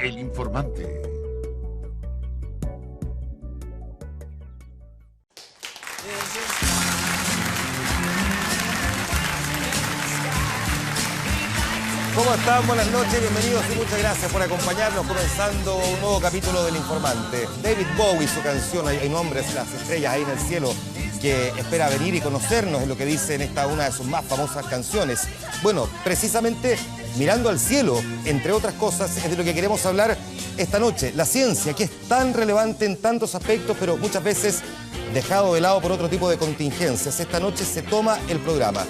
El Informante. ¿Cómo están? Buenas noches, bienvenidos y muchas gracias por acompañarnos comenzando un nuevo capítulo del Informante. David Bowie, su canción Hay nombres, las estrellas ahí en el cielo, que espera venir y conocernos, es lo que dice en esta una de sus más famosas canciones. Bueno, precisamente mirando al cielo, entre otras cosas, es de lo que queremos hablar esta noche. La ciencia, que es tan relevante en tantos aspectos, pero muchas veces dejado de lado por otro tipo de contingencias. Esta noche se toma el programa.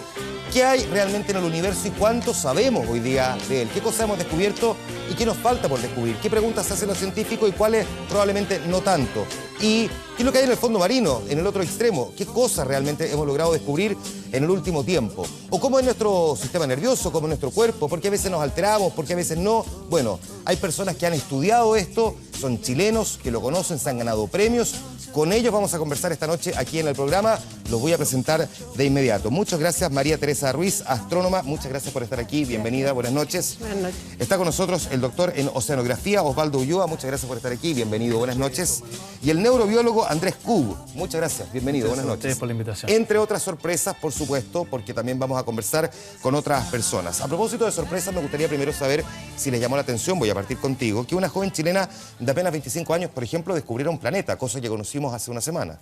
¿Qué hay realmente en el universo y cuánto sabemos hoy día de él? ¿Qué cosas hemos descubierto y qué nos falta por descubrir? ¿Qué preguntas se hacen los científicos y cuáles probablemente no tanto? ¿Y qué es lo que hay en el fondo marino, en el otro extremo? ¿Qué cosas realmente hemos logrado descubrir en el último tiempo? ¿O cómo es nuestro sistema nervioso, cómo es nuestro cuerpo? ¿Por qué a veces nos alteramos? ¿Por qué a veces no? Bueno, hay personas que han estudiado esto, son chilenos, que lo conocen, se han ganado premios. Con ellos vamos a conversar esta noche aquí en el programa. Los voy a presentar de inmediato. Muchas gracias, María Teresa Ruiz, astrónoma. Muchas gracias por estar aquí. Bienvenida, buenas noches. Buenas noches. Está con nosotros el doctor en oceanografía, Osvaldo Ulloa. Muchas gracias por estar aquí. Bienvenido, buenas noches. Y el neurobiólogo Andrés Kub. Muchas gracias. Bienvenido, buenas noches. Por la invitación. Entre otras sorpresas, por supuesto, porque también vamos a conversar con otras personas. A propósito de sorpresas, me gustaría primero saber si les llamó la atención, voy a partir contigo, que una joven chilena de apenas 25 años, por ejemplo, descubriera un planeta, cosa que conocimos hace una semana.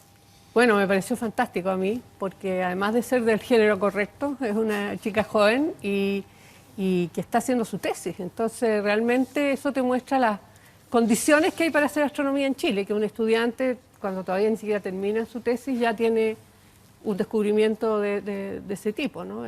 Bueno, me pareció fantástico a mí, porque además de ser del género correcto, es una chica joven y que está haciendo su tesis. Entonces, realmente eso te muestra las condiciones que hay para hacer astronomía en Chile, que un estudiante, cuando todavía ni siquiera termina su tesis, ya tiene un descubrimiento de ese tipo, ¿no?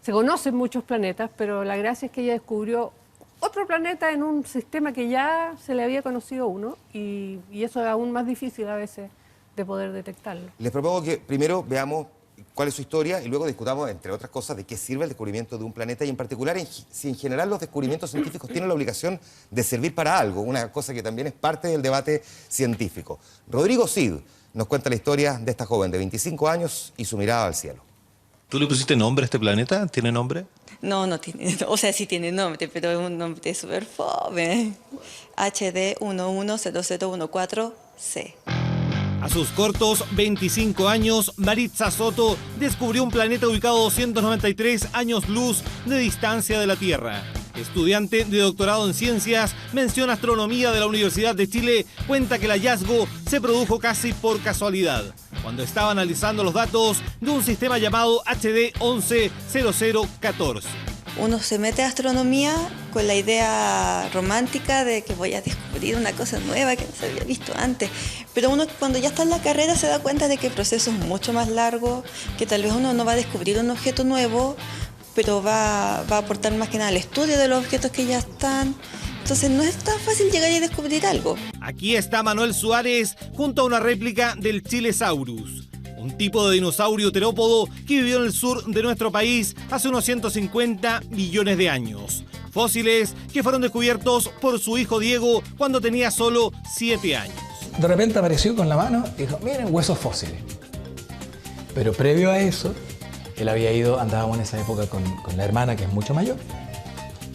Se conocen muchos planetas, pero la gracia es que ella descubrió otro planeta en un sistema que ya se le había conocido uno, y eso es aún más difícil a veces de poder detectarlo. Les propongo que primero veamos cuál es su historia y luego discutamos, entre otras cosas, de qué sirve el descubrimiento de un planeta y en particular si en general los descubrimientos científicos tienen la obligación de servir para algo, una cosa que también es parte del debate científico. Rodrigo Cid nos cuenta la historia de esta joven de 25 años y su mirada al cielo. ¿Tú le pusiste nombre a este planeta? ¿Tiene nombre? No, no tiene, o sea, sí tiene nombre, pero es un nombre súper fome. HD 110014C. A sus cortos 25 años, Maritza Soto descubrió un planeta ubicado a 293 años luz de distancia de la Tierra. Estudiante de doctorado en ciencias, mención astronomía de la Universidad de Chile, cuenta que el hallazgo se produjo casi por casualidad, cuando estaba analizando los datos de un sistema llamado HD 110014. Uno se mete a astronomía con la idea romántica de que voy a descubrir una cosa nueva que no se había visto antes. Pero uno cuando ya está en la carrera se da cuenta de que el proceso es mucho más largo, que tal vez uno no va a descubrir un objeto nuevo, pero va a aportar más que nada al estudio de los objetos que ya están. Entonces no es tan fácil llegar y descubrir algo. Aquí está Manuel Suárez junto a una réplica del Chilesaurus, un tipo de dinosaurio terópodo que vivió en el sur de nuestro país hace unos 150 millones de años. Fósiles que fueron descubiertos por su hijo Diego cuando tenía solo 7 años. De repente apareció con la mano y dijo, miren, huesos fósiles. Pero previo a eso, él había ido, andábamos en esa época con la hermana, que es mucho mayor,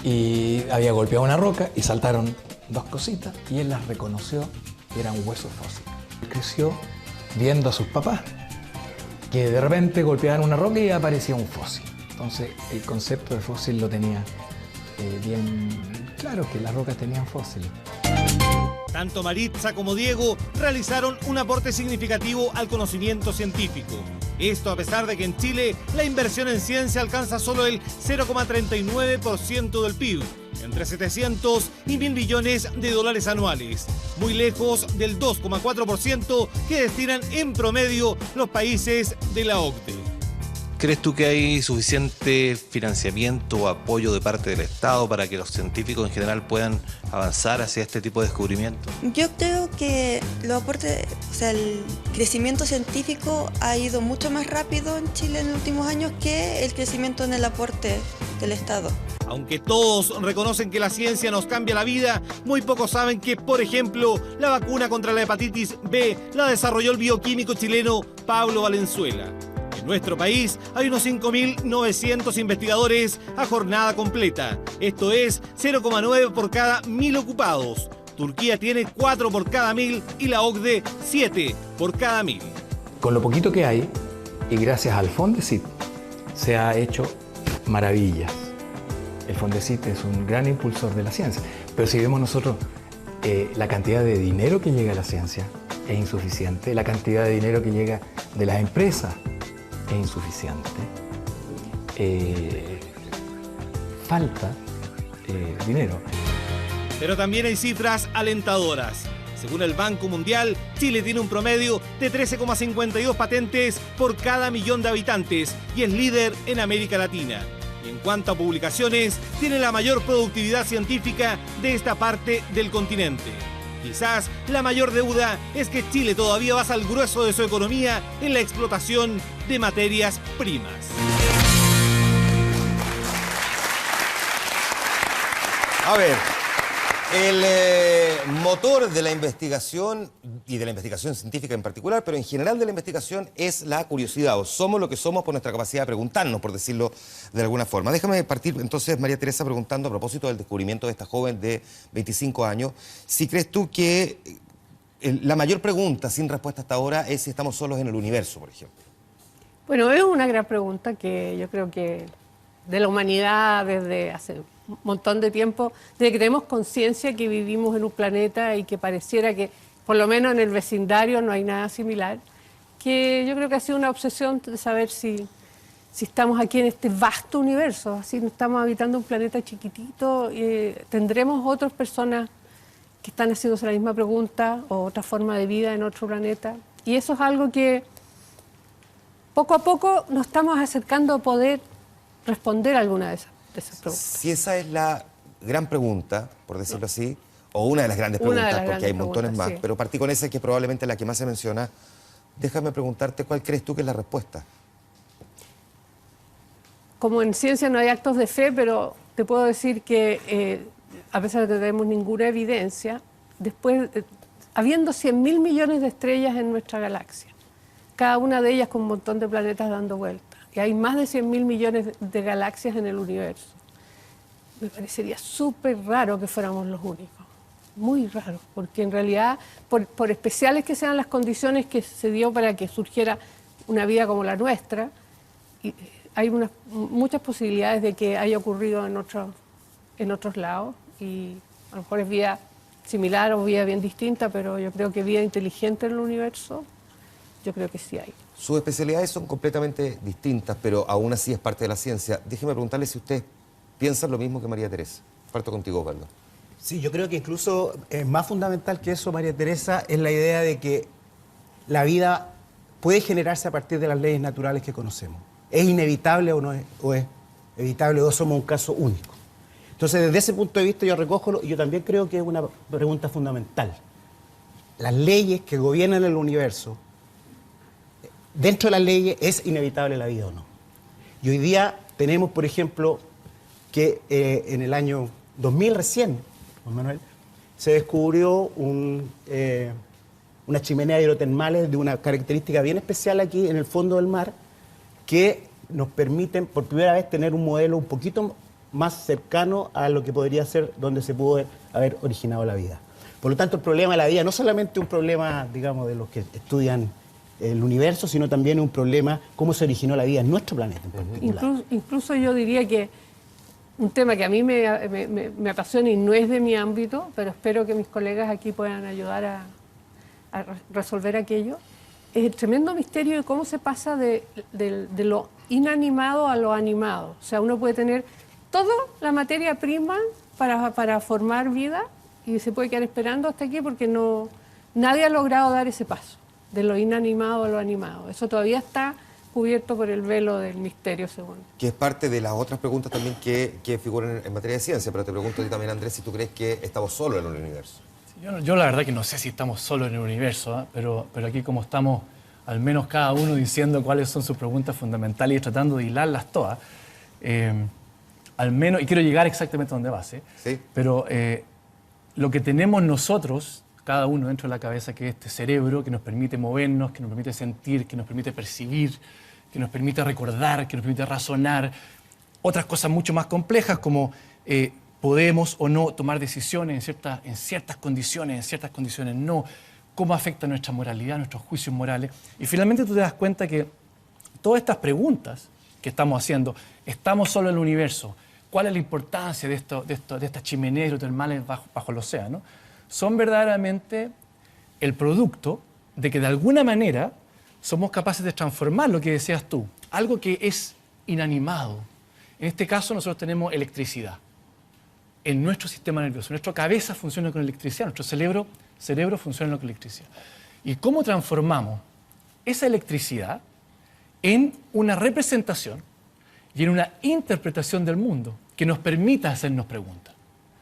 y había golpeado una roca y saltaron dos cositas y él las reconoció que eran huesos fósiles. Él creció viendo a sus papás, que de repente golpeaban una roca y aparecía un fósil. Entonces el concepto de fósil lo tenía bien claro, que las rocas tenían fósiles. Tanto Maritza como Diego realizaron un aporte significativo al conocimiento científico. Esto a pesar de que en Chile la inversión en ciencia alcanza solo el 0,39% del PIB, entre 700 y 1.000 millones de dólares anuales, muy lejos del 2,4% que destinan en promedio los países de la OCDE. ¿Crees tú que hay suficiente financiamiento o apoyo de parte del Estado para que los científicos en general puedan avanzar hacia este tipo de descubrimientos? Yo creo que los aportes, o sea, el crecimiento científico ha ido mucho más rápido en Chile en los últimos años que el crecimiento en el aporte del Estado. Aunque todos reconocen que la ciencia nos cambia la vida, muy pocos saben que, por ejemplo, la vacuna contra la hepatitis B la desarrolló el bioquímico chileno Pablo Valenzuela. En nuestro país hay unos 5.900 investigadores a jornada completa. Esto es 0,9 por cada 1.000 ocupados. Turquía tiene 4 por cada 1.000 y la OCDE 7 por cada 1.000. Con lo poquito que hay, y gracias al Fondesit, se ha hecho maravillas. El Fondesit es un gran impulsor de la ciencia, pero si vemos nosotros la cantidad de dinero que llega a la ciencia es insuficiente, la cantidad de dinero que llega de las empresas es insuficiente, falta dinero. Pero también hay cifras alentadoras. Según el Banco Mundial, Chile tiene un promedio de 13,52 patentes por cada 1.000.000 de habitantes y es líder en América Latina. Y en cuanto a publicaciones, tiene la mayor productividad científica de esta parte del continente. Quizás la mayor deuda es que Chile todavía basa el grueso de su economía en la explotación de materias primas. A ver, el motor de la investigación y de la investigación científica en particular, pero en general de la investigación, es la curiosidad. O somos lo que somos por nuestra capacidad de preguntarnos, por decirlo de alguna forma. Déjame partir entonces, María Teresa, preguntando a propósito del descubrimiento de esta joven de 25 años, si crees tú que la mayor pregunta sin respuesta hasta ahora es si estamos solos en el universo, por ejemplo. Bueno, es una gran pregunta que yo creo que de la humanidad desde hace un montón de tiempo, desde que tenemos conciencia que vivimos en un planeta y que pareciera que, por lo menos en el vecindario, no hay nada similar, que yo creo que ha sido una obsesión de saber si estamos aquí en este vasto universo, así estamos habitando un planeta chiquitito, tendremos otras personas que están haciéndose la misma pregunta o otra forma de vida en otro planeta, y eso es algo que poco a poco nos estamos acercando a poder responder a alguna de esas preguntas. Si esa es la gran pregunta, por decirlo así, o una de las grandes preguntas, porque hay montones más, sí. Pero partí con esa que es probablemente la que más se menciona, déjame preguntarte cuál crees tú que es la respuesta. Como en ciencia no hay actos de fe, pero te puedo decir que a pesar de que no tenemos ninguna evidencia, después, habiendo 100.000 millones de estrellas en nuestra galaxia, cada una de ellas con un montón de planetas dando vueltas, y hay más de 100.000 millones de galaxias en el universo, me parecería súper raro que fuéramos los únicos, muy raro, porque en realidad, por especiales que sean las condiciones que se dio para que surgiera una vida como la nuestra, hay muchas posibilidades de que haya ocurrido en otros lados, y a lo mejor es vida similar o vida bien distinta, pero yo creo que vida inteligente en el universo, yo creo que sí hay. Sus especialidades son completamente distintas, pero aún así es parte de la ciencia. Déjeme preguntarle si usted piensa lo mismo que María Teresa. Parto contigo, Osvaldo. Sí, yo creo que incluso más fundamental que eso, María Teresa, es la idea de que la vida puede generarse a partir de las leyes naturales que conocemos. ¿Es inevitable o no es? ¿O es evitable o somos un caso único? Entonces, desde ese punto de vista yo recojo, yo también creo que es una pregunta fundamental. Las leyes que gobiernan el universo, dentro de las leyes, ¿es inevitable la vida o no? Y hoy día tenemos, por ejemplo, que en el año 2000 recién, Juan Manuel, se descubrió unas chimeneas hidrotermales de una característica bien especial aquí en el fondo del mar, que nos permiten por primera vez tener un modelo un poquito más cercano a lo que podría ser donde se pudo haber originado la vida. Por lo tanto, el problema de la vida no solamente un problema, digamos, de los que estudian el universo, sino también un problema cómo se originó la vida en nuestro planeta en particular. Incluso yo diría que un tema que a mí me apasiona y no es de mi ámbito, pero espero que mis colegas aquí puedan ayudar a resolver aquello, es el tremendo misterio de cómo se pasa de lo inanimado a lo animado. O sea, uno puede tener toda la materia prima para formar vida y se puede quedar esperando hasta aquí porque nadie ha logrado dar ese paso, de lo inanimado a lo animado. Eso todavía está cubierto por el velo del misterio, según. Que es parte de las otras preguntas también que figuran en materia de ciencia, pero te pregunto a ti también, Andrés, si tú crees que estamos solos en el universo. Yo la verdad que no sé si estamos solos en el universo, ¿eh? pero aquí como estamos, al menos cada uno diciendo cuáles son sus preguntas fundamentales y tratando de hilarlas todas, al menos, y quiero llegar exactamente a donde vas, ¿sí? Pero lo que tenemos nosotros, cada uno dentro de la cabeza, que es este cerebro que nos permite movernos, que nos permite sentir, que nos permite percibir, que nos permite recordar, que nos permite razonar. Otras cosas mucho más complejas como podemos o no tomar decisiones en ciertas condiciones no, cómo afecta nuestra moralidad, nuestros juicios morales. Y finalmente tú te das cuenta que todas estas preguntas que estamos haciendo, ¿estamos solo en el universo? ¿Cuál es la importancia de estas chimeneas hidrotermales bajo el océano? Son verdaderamente el producto de que de alguna manera somos capaces de transformar lo que decías tú, algo que es inanimado. En este caso nosotros tenemos electricidad en nuestro sistema nervioso. Nuestra cabeza funciona con electricidad, nuestro cerebro funciona con electricidad. ¿Y cómo transformamos esa electricidad en una representación y en una interpretación del mundo que nos permita hacernos preguntas?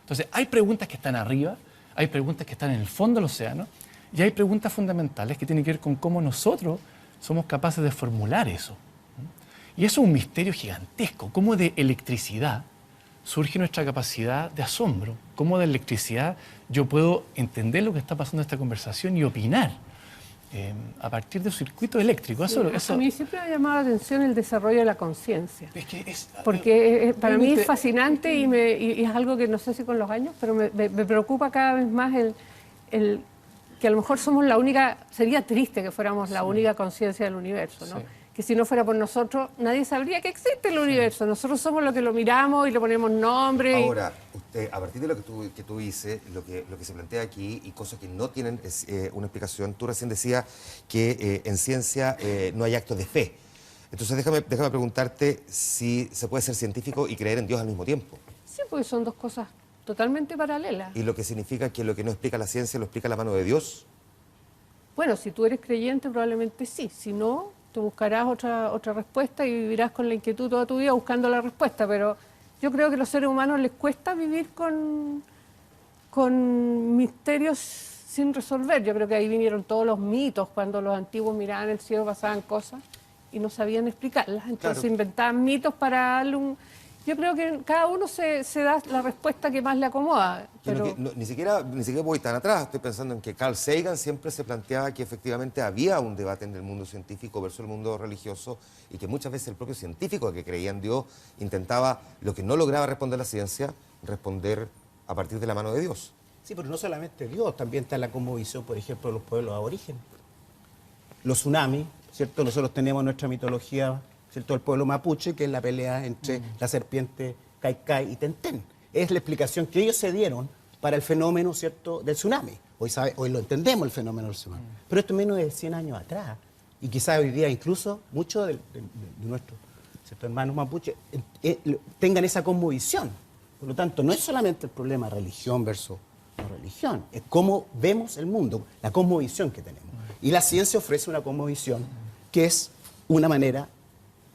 Entonces, hay preguntas que están arriba, hay preguntas que están en el fondo del océano y hay preguntas fundamentales que tienen que ver con cómo nosotros somos capaces de formular eso. Y eso es un misterio gigantesco, cómo de electricidad surge nuestra capacidad de asombro, cómo de electricidad yo puedo entender lo que está pasando en esta conversación y opinar a partir de un circuito eléctrico. A mí siempre me ha llamado la atención el desarrollo de la conciencia, porque para mí es fascinante y es algo que no sé si con los años, pero me preocupa cada vez más el que a lo mejor somos la única, sería triste que fuéramos la única conciencia del universo, ¿no? Sí. Que si no fuera por nosotros, nadie sabría que existe el universo. Nosotros somos los que lo miramos y le ponemos nombre. Ahora, usted, a partir de lo que tú dices, lo que se plantea aquí y cosas que no tienen una explicación, tú recién decías que en ciencia no hay actos de fe. Entonces déjame preguntarte si se puede ser científico y creer en Dios al mismo tiempo. Sí, porque son dos cosas totalmente paralelas. ¿Y lo que significa que lo que no explica la ciencia lo explica la mano de Dios? Bueno, si tú eres creyente probablemente sí, si no, te buscarás otra respuesta y vivirás con la inquietud toda tu vida buscando la respuesta, pero yo creo que a los seres humanos les cuesta vivir con misterios sin resolver. Yo creo que ahí vinieron todos los mitos, cuando los antiguos miraban el cielo pasaban cosas y no sabían explicarlas, entonces inventaban mitos para darle un... Yo creo que cada uno se da la respuesta que más le acomoda. Pero... Ni siquiera voy tan atrás. Estoy pensando en que Carl Sagan siempre se planteaba que efectivamente había un debate en el mundo científico versus el mundo religioso y que muchas veces el propio científico que creía en Dios intentaba, lo que no lograba responder la ciencia, responder a partir de la mano de Dios. Sí, pero no solamente Dios, también está la cosmovisión, por ejemplo, de los pueblos aborígenes. Los tsunamis, ¿cierto? Nosotros tenemos nuestra mitología, ¿cierto? El pueblo mapuche, que es la pelea entre la serpiente Caicay y Tentén. Es la explicación que ellos se dieron para el fenómeno, ¿cierto?, del tsunami. Hoy lo entendemos, el fenómeno del tsunami. Pero esto es menos de 100 años atrás. Y quizás hoy día incluso muchos de nuestros, ¿cierto?, hermanos mapuches tengan esa cosmovisión. Por lo tanto, no es solamente el problema religión versus no religión, es cómo vemos el mundo, la cosmovisión que tenemos. Y la ciencia ofrece una cosmovisión que es una manera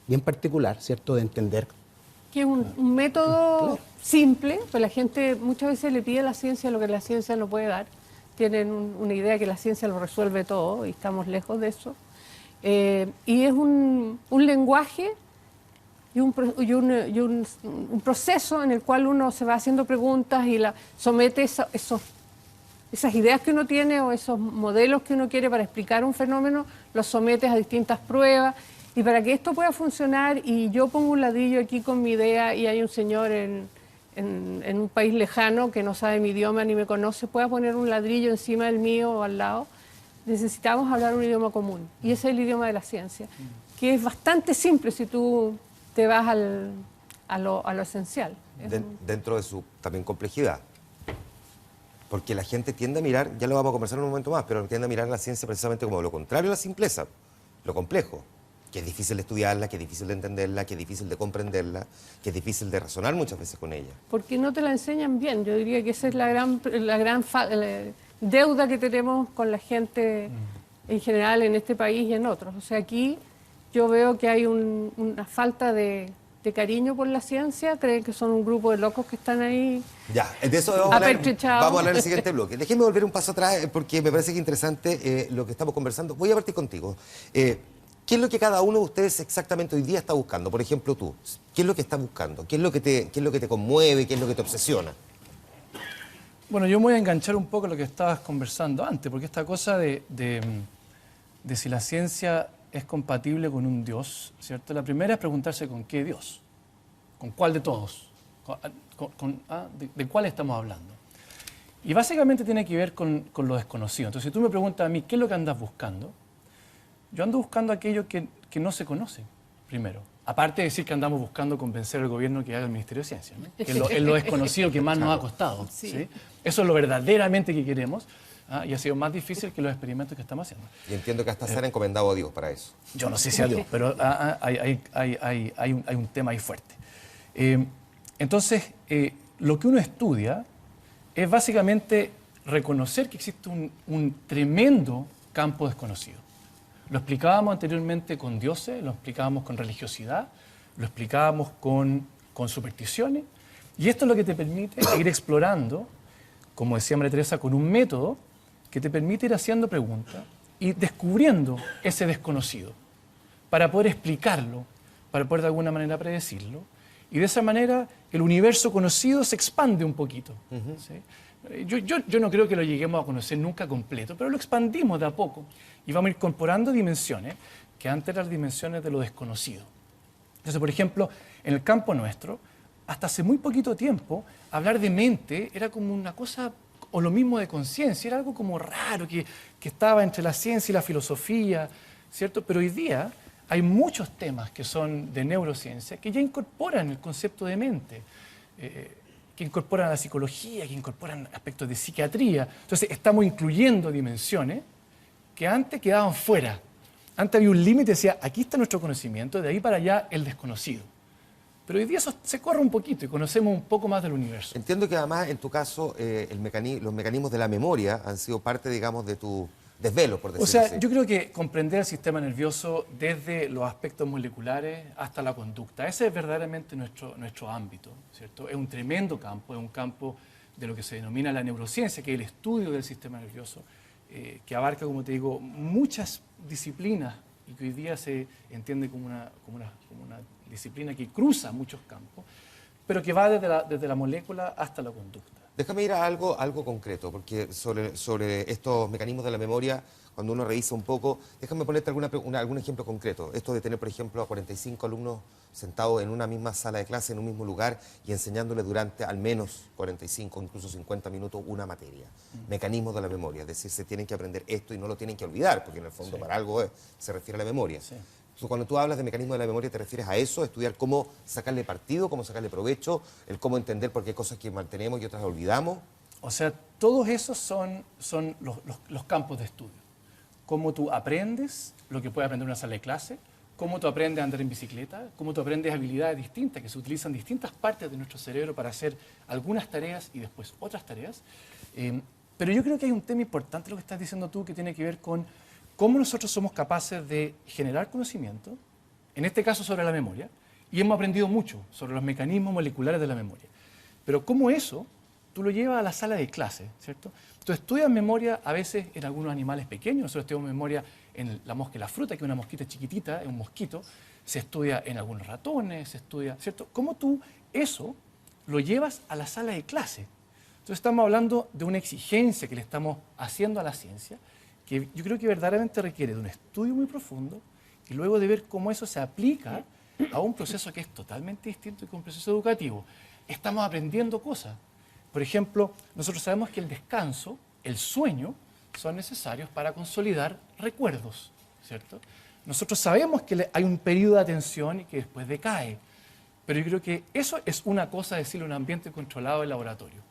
bien particular, ¿cierto?, de entender. Que es un método simple, pues la gente muchas veces le pide a la ciencia lo que la ciencia no puede dar. Tienen una idea que la ciencia lo resuelve todo y estamos lejos de eso. Y es un lenguaje y un proceso en el cual uno se va haciendo preguntas y somete esas ideas que uno tiene o esos modelos que uno quiere para explicar un fenómeno, los sometes a distintas pruebas. Y para que esto pueda funcionar, y yo pongo un ladrillo aquí con mi idea y hay un señor en un país lejano que no sabe mi idioma ni me conoce, pueda poner un ladrillo encima del mío o al lado, necesitamos hablar un idioma común. Y ese es el idioma de la ciencia, que es bastante simple si tú te vas a lo esencial. Dentro de su también complejidad. Porque la gente tiende a mirar, ya lo vamos a conversar en un momento más, pero tiende a mirar la ciencia precisamente como lo contrario a la simpleza, lo complejo. Que es difícil de estudiarla, que es difícil de entenderla, que es difícil de comprenderla, que es difícil de razonar muchas veces con ella. Porque no te la enseñan bien. Yo diría que esa es la gran deuda que tenemos con la gente en general en este país y en otros. O sea, aquí yo veo que hay una falta de cariño por la ciencia, creen que son un grupo de locos que están ahí. Ya, de eso vamos a hablar en el siguiente bloque. Déjeme volver un paso atrás porque me parece que es interesante lo que estamos conversando. Voy a partir contigo. ¿Qué es lo que cada uno de ustedes exactamente hoy día está buscando? Por ejemplo, tú, ¿qué es lo que estás buscando? ¿Qué es lo que te conmueve? ¿Qué es lo que te obsesiona? Bueno, yo me voy a enganchar un poco a lo que estabas conversando antes, porque esta cosa de si la ciencia es compatible con un Dios, ¿cierto? La primera es preguntarse con qué Dios, con cuál de todos, de cuál estamos hablando. Y básicamente tiene que ver con lo desconocido. Entonces, si tú me preguntas a mí, ¿qué es lo que andas buscando? Yo ando buscando aquello que no se conoce, primero. Aparte de decir que andamos buscando convencer al gobierno que haga el Ministerio de Ciencia, ¿no? Que es lo desconocido que más nos ha costado. ¿Sí? Eso es lo verdaderamente que queremos, y ha sido más difícil que los experimentos que estamos haciendo. Y entiendo que hasta se han encomendado a Dios para eso. Yo no sé si a Dios, pero hay un tema ahí fuerte. Entonces, lo que uno estudia es básicamente reconocer que existe un tremendo campo desconocido. Lo explicábamos anteriormente con dioses, lo explicábamos con religiosidad, lo explicábamos con supersticiones, y esto es lo que te permite ir explorando, como decía María Teresa, con un método que te permite ir haciendo preguntas y descubriendo ese desconocido para poder explicarlo, para poder de alguna manera predecirlo, y de esa manera el universo conocido se expande un poquito. ¿Sí? Yo no creo que lo lleguemos a conocer nunca completo, pero lo expandimos de a poco y vamos incorporando dimensiones que antes eran dimensiones de lo desconocido. Entonces, por ejemplo, en el campo nuestro, hasta hace muy poquito tiempo, hablar de mente era como una cosa, o lo mismo de conciencia, era algo como raro, que estaba entre la ciencia y la filosofía, ¿cierto? Pero hoy día hay muchos temas que son de neurociencia que ya incorporan el concepto de mente, que incorporan la psicología, que incorporan aspectos de psiquiatría. Entonces, estamos incluyendo dimensiones que antes quedaban fuera. Antes había un límite, decía, aquí está nuestro conocimiento, de ahí para allá el desconocido. Pero hoy día eso se corre un poquito y conocemos un poco más del universo. Entiendo que además, en tu caso, los mecanismos de la memoria han sido parte, digamos, de tu desvelo, por decirlo así. O sea, yo creo que comprender el sistema nervioso desde los aspectos moleculares hasta la conducta, ese es verdaderamente nuestro ámbito, ¿cierto? Es un tremendo campo, es un campo de lo que se denomina la neurociencia, que es el estudio del sistema nervioso, que abarca, como te digo, muchas disciplinas y que hoy día se entiende como una disciplina que cruza muchos campos, pero que va desde la molécula hasta la conducta. Déjame ir a algo concreto, porque sobre estos mecanismos de la memoria, cuando uno revisa un poco, déjame ponerte algún ejemplo concreto. Esto de tener, por ejemplo, a 45 alumnos sentados en una misma sala de clase, en un mismo lugar, y enseñándoles durante al menos 45, incluso 50 minutos, una materia. Mecanismos de la memoria, es decir, se tienen que aprender esto y no lo tienen que olvidar, porque en el fondo para algo se refiere a la memoria. Sí. Cuando tú hablas de mecanismos de la memoria, ¿te refieres a eso? ¿Estudiar cómo sacarle partido, cómo sacarle provecho, el cómo entender por qué hay cosas que mantenemos y otras olvidamos? O sea, todos esos son los campos de estudio. Cómo tú aprendes lo que puede aprender en una sala de clase, cómo tú aprendes a andar en bicicleta, cómo tú aprendes habilidades distintas que se utilizan en distintas partes de nuestro cerebro para hacer algunas tareas y después otras tareas. Pero yo creo que hay un tema importante, lo que estás diciendo tú, que tiene que ver con cómo nosotros somos capaces de generar conocimiento, en este caso sobre la memoria, y hemos aprendido mucho sobre los mecanismos moleculares de la memoria. Pero cómo eso tú lo llevas a la sala de clase, ¿cierto? Tú estudias memoria a veces en algunos animales pequeños, nosotros estudiamos memoria en la mosca y la fruta, que es una mosquita chiquitita, es un mosquito, se estudia en algunos ratones, se estudia, ¿cierto? ¿Cómo tú eso lo llevas a la sala de clase? Entonces estamos hablando de una exigencia que le estamos haciendo a la ciencia, que yo creo que verdaderamente requiere de un estudio muy profundo y luego de ver cómo eso se aplica a un proceso que es totalmente distinto que un proceso educativo. Estamos aprendiendo cosas. Por ejemplo, nosotros sabemos que el descanso, el sueño, son necesarios para consolidar recuerdos, ¿cierto? Nosotros sabemos que hay un periodo de atención y que después decae, pero yo creo que eso es una cosa decirlo en un ambiente controlado del laboratorio.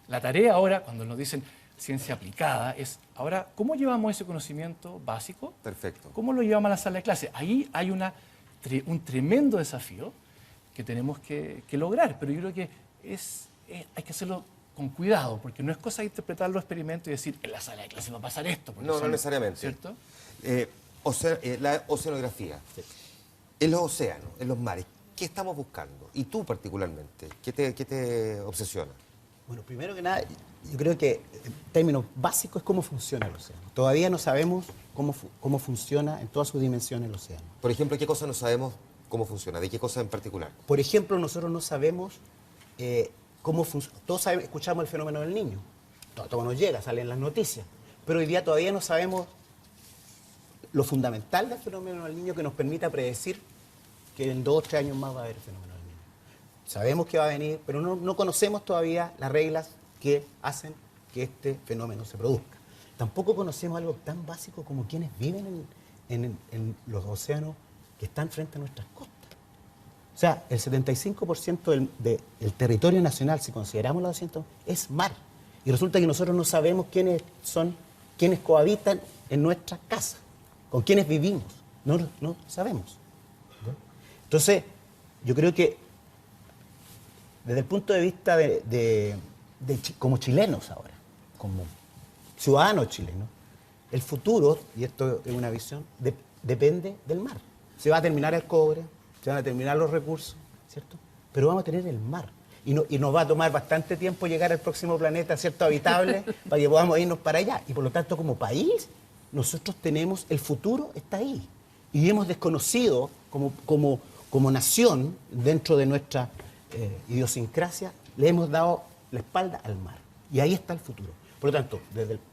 La tarea ahora, cuando nos dicen ciencia aplicada, es ahora, ¿cómo llevamos ese conocimiento básico? Perfecto. ¿Cómo lo llevamos a la sala de clase? Ahí hay un tremendo desafío que tenemos que lograr, pero yo creo que hay que hacerlo con cuidado, porque no es cosa de interpretar los experimentos y decir, en la sala de clase va a pasar esto. No necesariamente. ¿Cierto? La oceanografía, sí. En los océanos, en los mares, ¿qué estamos buscando? Y tú particularmente, ¿qué te obsesiona? Bueno, primero que nada, yo creo que en términos básicos es cómo funciona el océano. Todavía no sabemos cómo funciona en todas sus dimensiones el océano. Por ejemplo, ¿qué cosa no sabemos cómo funciona? ¿De qué cosa en particular? Por ejemplo, nosotros no sabemos cómo funciona. Todos escuchamos el fenómeno del niño. Todo nos llega, sale en las noticias. Pero hoy día todavía no sabemos lo fundamental del fenómeno del Niño que nos permita predecir que en 2 o 3 años más va a haber el fenómeno del Niño. Sabemos que va a venir, pero no conocemos todavía las reglas que hacen que este fenómeno se produzca. Tampoco conocemos algo tan básico como quienes viven en los océanos que están frente a nuestras costas. O sea, el 75% del territorio nacional, si consideramos los asientos, es mar. Y resulta que nosotros no sabemos quiénes cohabitan en nuestras casas, con quiénes vivimos. No sabemos. Entonces, yo creo que desde el punto de vista como chilenos ahora, como ciudadanos chilenos, el futuro, y esto es una visión, depende del mar. Se va a terminar el cobre, se van a terminar los recursos, ¿cierto? Pero vamos a tener el mar. Y nos va a tomar bastante tiempo llegar al próximo planeta, ¿cierto?, habitable, para que podamos irnos para allá. Y por lo tanto, como país, nosotros tenemos, el futuro está ahí. Y hemos desconocido, como nación, dentro de nuestra idiosincrasia, le hemos dado la espalda al mar. Y ahí está el futuro. Por lo tanto,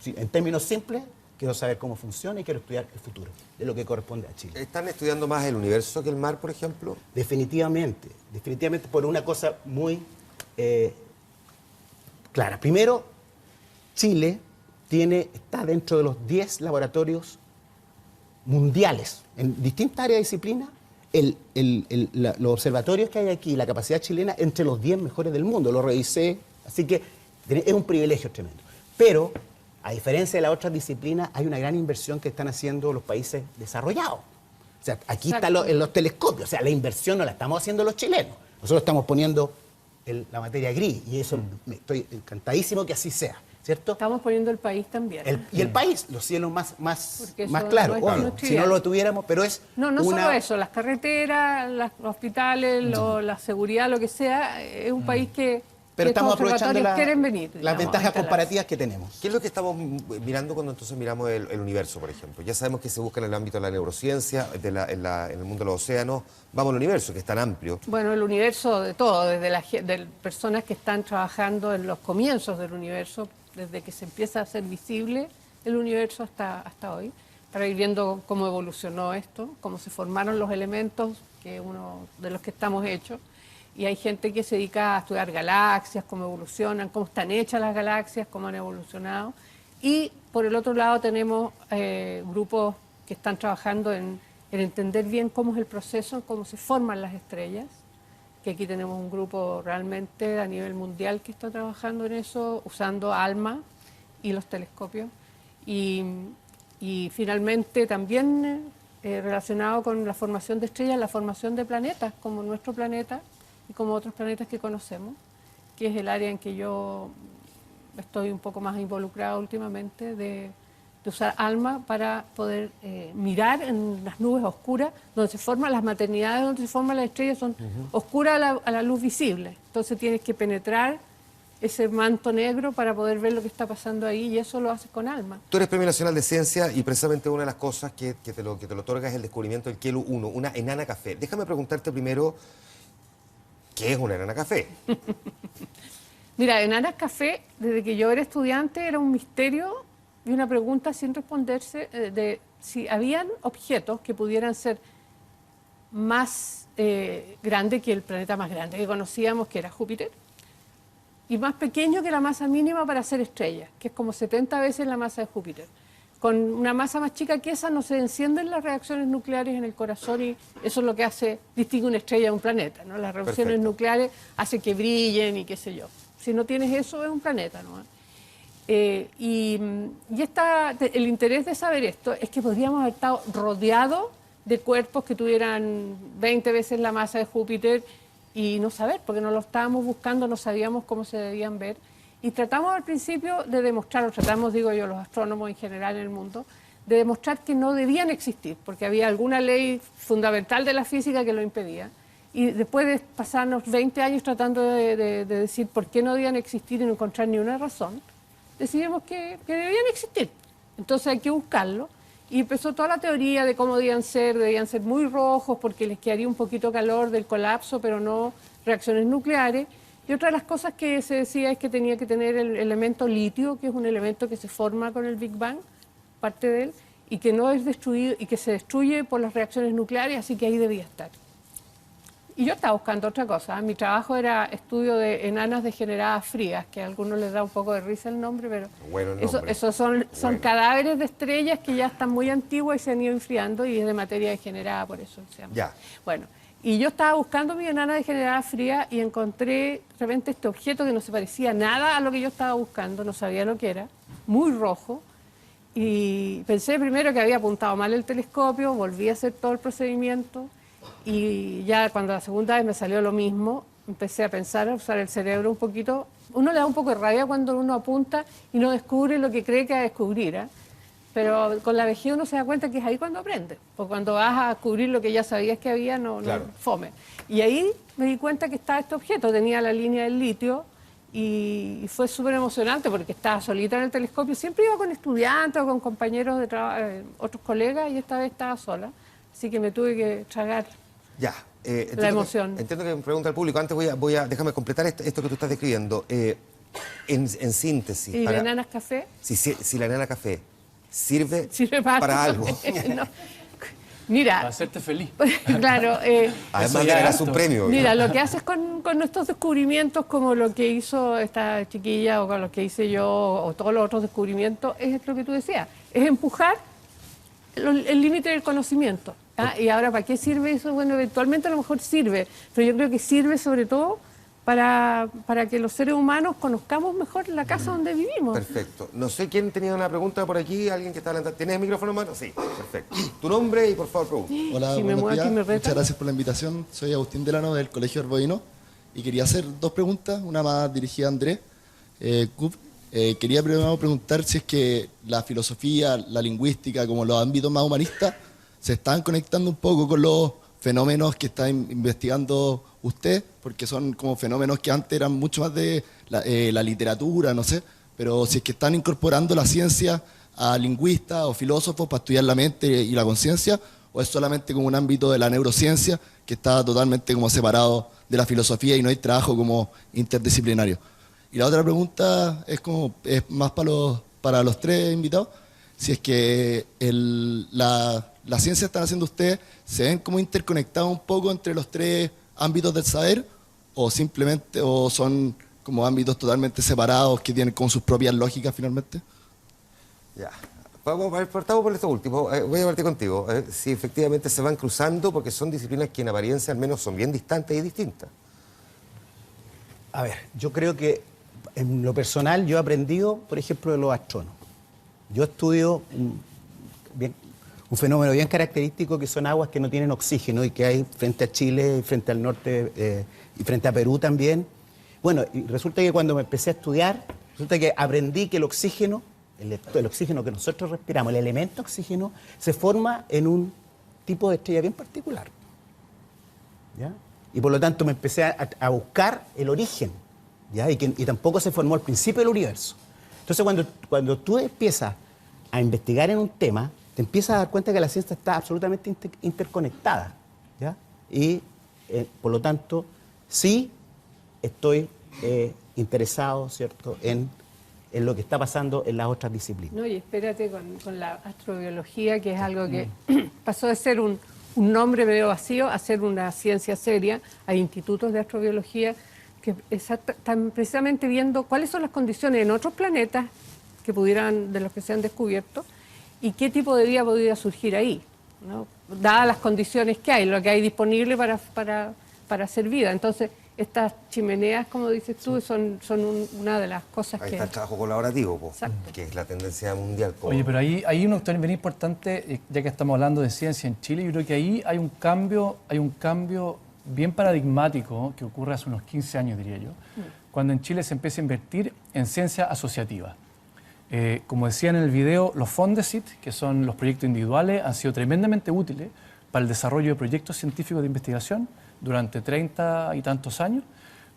en términos simples, quiero saber cómo funciona y quiero estudiar el futuro, de lo que corresponde a Chile. ¿Están estudiando más el universo que el mar, por ejemplo? Definitivamente por una cosa muy clara. Primero, Chile está dentro de los 10 laboratorios mundiales en distintas áreas de disciplina. Los observatorios que hay aquí, la capacidad chilena, entre los 10 mejores del mundo. Lo revisé, así que es un privilegio tremendo. Pero, a diferencia de las otras disciplinas, hay una gran inversión que están haciendo los países desarrollados. O sea, aquí están los telescopios. O sea, la inversión no la estamos haciendo los chilenos. Nosotros estamos poniendo la materia gris. Y eso estoy encantadísimo que así sea, ¿cierto? Estamos poniendo el país también. Y el país, los cielos más eso claros. no es Bueno, si no lo tuviéramos, pero es No solo eso. Las carreteras, los hospitales, la seguridad, lo que sea. Es un país que... Pero estamos aprovechando quieren venir, las ventajas comparativas que tenemos. ¿Qué es lo que estamos mirando cuando entonces miramos el universo, por ejemplo? Ya sabemos que se busca en el ámbito de la neurociencia, en el mundo de los océanos. Vamos al universo, que es tan amplio. Bueno, el universo de todo, desde de personas que están trabajando en los comienzos del universo, desde que se empieza a hacer visible el universo hasta hoy, para ir viendo cómo evolucionó esto, cómo se formaron los elementos de los que estamos hechos. Y hay gente que se dedica a estudiar galaxias, cómo evolucionan, cómo están hechas las galaxias, cómo han evolucionado. Y por el otro lado tenemos grupos que están trabajando en entender bien cómo es el proceso, cómo se forman las estrellas. Que aquí tenemos un grupo realmente a nivel mundial que está trabajando en eso, usando ALMA y los telescopios. Y finalmente también relacionado con la formación de estrellas, la formación de planetas, como nuestro planeta, y como otros planetas que conocemos, que es el área en que yo estoy un poco más involucrada últimamente, de usar ALMA para poder mirar en las nubes oscuras, donde se forman las maternidades, donde se forman las estrellas, son oscuras a la luz visible. Entonces tienes que penetrar ese manto negro para poder ver lo que está pasando ahí, y eso lo haces con ALMA. Tú eres Premio Nacional de Ciencia y precisamente una de las cosas que te lo otorga es el descubrimiento del Kelu 1, una enana café. Déjame preguntarte primero, ¿qué es una enana café? Mira, enanas café, desde que yo era estudiante, era un misterio y una pregunta sin responderse de si habían objetos que pudieran ser más grandes que el planeta más grande que conocíamos, que era Júpiter, y más pequeño que la masa mínima para hacer estrellas, que es como 70 veces la masa de Júpiter. Con una masa más chica que esa no se encienden las reacciones nucleares en el corazón, y eso es lo que distingue una estrella de un planeta, ¿no? Las reacciones nucleares hacen que brillen y qué sé yo. Si no tienes eso, es un planeta, ¿no? El interés de saber esto es que podríamos haber estado rodeados de cuerpos que tuvieran 20 veces la masa de Júpiter y no saber, porque no lo estábamos buscando, no sabíamos cómo se debían ver. Y tratamos al principio de demostrar, digo yo, los astrónomos en general en el mundo, de demostrar que no debían existir, porque había alguna ley fundamental de la física que lo impedía. Y después de pasarnos 20 años tratando de decir por qué no debían existir y no encontrar ni una razón, decidimos que debían existir. Entonces hay que buscarlo. Y empezó toda la teoría de cómo debían ser muy rojos porque les quedaría un poquito calor del colapso, pero no reacciones nucleares. Y otra de las cosas que se decía es que tenía que tener el elemento litio, que es un elemento que se forma con el Big Bang, parte de él, y que no es destruido y que se destruye por las reacciones nucleares, así que ahí debía estar. Y yo estaba buscando otra cosa. Mi trabajo era estudio de enanas degeneradas frías, que a algunos les da un poco de risa el nombre, pero Bueno el nombre. eso son Bueno. cadáveres de estrellas que ya están muy antiguas y se han ido enfriando y es de materia degenerada, por eso se llama. Ya. Bueno, y yo estaba buscando mi enana degenerada fría y encontré de repente este objeto que no se parecía nada a lo que yo estaba buscando, no sabía lo que era, muy rojo. Y pensé primero que había apuntado mal el telescopio, volví a hacer todo el procedimiento y ya cuando la segunda vez me salió lo mismo, empecé a pensar, a usar el cerebro un poquito. Uno le da un poco de rabia cuando uno apunta y no descubre lo que cree que va a descubrir, ¿eh? Pero con la vejez uno se da cuenta que es ahí cuando aprende, porque cuando vas a descubrir lo que ya sabías que había, Claro. no fome. Y ahí me di cuenta que estaba este objeto, tenía la línea del litio, y fue súper emocionante porque estaba solita en el telescopio. Siempre iba con estudiantes o con compañeros de trabajo, otros colegas, y esta vez estaba sola. Así que me tuve que tragar Ya. la emoción. Entiendo que me pregunta el público. Antes déjame completar esto que tú estás describiendo. En síntesis. ¿Y la enanas café? Si la enana café sirve Sirve para algo. No. Mira, Para hacerte feliz. claro. Además Eso de ya ganar es un harto. premio. Mira, lo que haces con estos descubrimientos, como lo que hizo esta chiquilla o con lo que hice yo o todos los otros descubrimientos, es lo que tú decías, es empujar el límite del conocimiento. ¿Ah? Y ahora, ¿para qué sirve eso? Bueno, eventualmente a lo mejor sirve, pero yo creo que sirve sobre todo para que los seres humanos conozcamos mejor la casa donde vivimos. Perfecto. No sé quién tenía una pregunta por aquí, alguien que está adelante. ¿Tienes el micrófono en mano? Sí, perfecto. Tu nombre y por favor pregunta. Hola, Si me buenos muevo días. aquí me retan. Muchas gracias por la invitación. Soy Agustín Delano del Colegio Arboino y quería hacer dos preguntas, una más dirigida a Andrés Kup. Quería primero preguntar si es que la filosofía, la lingüística, como los ámbitos más humanistas, se están conectando un poco con los fenómenos que está investigando usted, porque son como fenómenos que antes eran mucho más de la literatura, no sé, pero si es que están incorporando la ciencia a lingüistas o filósofos para estudiar la mente y la conciencia, o es solamente como un ámbito de la neurociencia que está totalmente como separado de la filosofía y no hay trabajo como interdisciplinario. Y la otra pregunta es más para los tres invitados, si es que la ciencia están haciendo ustedes, ¿se ven como interconectados un poco entre los tres ámbitos del saber o simplemente son como ámbitos totalmente separados que tienen con sus propias lógicas finalmente? Ya. Partamos por esto último. Voy a partir contigo. Si efectivamente se van cruzando porque son disciplinas que en apariencia al menos son bien distantes y distintas. A ver, yo creo que en lo personal yo he aprendido, por ejemplo, de los astrónomos. Yo estudio un fenómeno bien característico que son aguas que no tienen oxígeno y que hay frente a Chile, frente al norte y frente a Perú también. Bueno, y resulta que cuando me empecé a estudiar, resulta que aprendí que el oxígeno, el oxígeno que nosotros respiramos, el elemento oxígeno, se forma en un tipo de estrella bien particular. ¿Ya? Y por lo tanto me empecé a buscar el origen, ¿ya? Y tampoco se formó al principio del universo. Entonces cuando tú empiezas a investigar en un tema, te empiezas a dar cuenta que la ciencia está absolutamente interconectada, ¿ya? Y por lo tanto sí estoy interesado, ¿cierto?, en lo que está pasando en las otras disciplinas. No, y espérate con la astrobiología, que es algo que pasó de ser un nombre medio vacío a ser una ciencia seria. Hay institutos de astrobiología que están precisamente viendo cuáles son las condiciones en otros planetas de los que se han descubierto y qué tipo de vida podría surgir ahí, ¿no? Dadas las condiciones que hay, lo que hay disponible para hacer vida. Entonces, estas chimeneas, como dices tú, son una de las cosas Ahí que... está el trabajo colaborativo, Exacto. que es la tendencia mundial. Oye, pero hay un doctor bien importante, ya que estamos hablando de ciencia en Chile, yo creo que ahí hay un cambio bien paradigmático que ocurre hace unos 15 años, diría yo, cuando en Chile se empieza a invertir en ciencia asociativa. Como decían en el video, los Fondesit, que son los proyectos individuales, han sido tremendamente útiles para el desarrollo de proyectos científicos de investigación durante 30 y tantos años,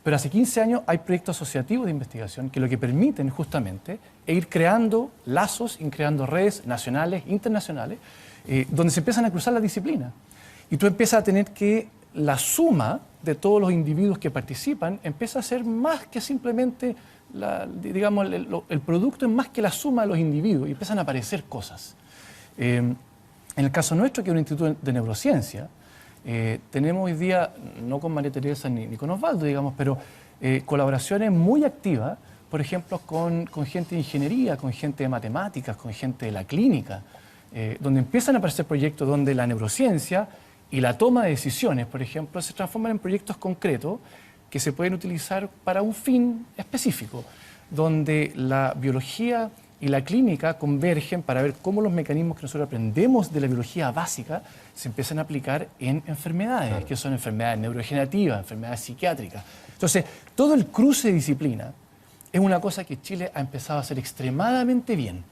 pero hace 15 años hay proyectos asociativos de investigación que lo que permiten justamente es ir creando lazos, ir creando redes nacionales, internacionales, donde se empiezan a cruzar las disciplinas. Y tú empiezas a tener que la suma de todos los individuos que participan empieza a ser más que simplemente, el producto es más que la suma de los individuos y empiezan a aparecer cosas. En el caso nuestro, que es un instituto de neurociencia, tenemos hoy día, no con María Teresa ni con Osvaldo, digamos, pero colaboraciones muy activas, por ejemplo, con gente de ingeniería, con gente de matemáticas, con gente de la clínica, donde empiezan a aparecer proyectos donde la neurociencia y la toma de decisiones, por ejemplo, se transforman en proyectos concretos que se pueden utilizar para un fin específico, donde la biología y la clínica convergen para ver cómo los mecanismos que nosotros aprendemos de la biología básica se empiezan a aplicar en enfermedades, que son enfermedades neurodegenerativas, enfermedades psiquiátricas. Entonces, todo el cruce de disciplina es una cosa que Chile ha empezado a hacer extremadamente bien.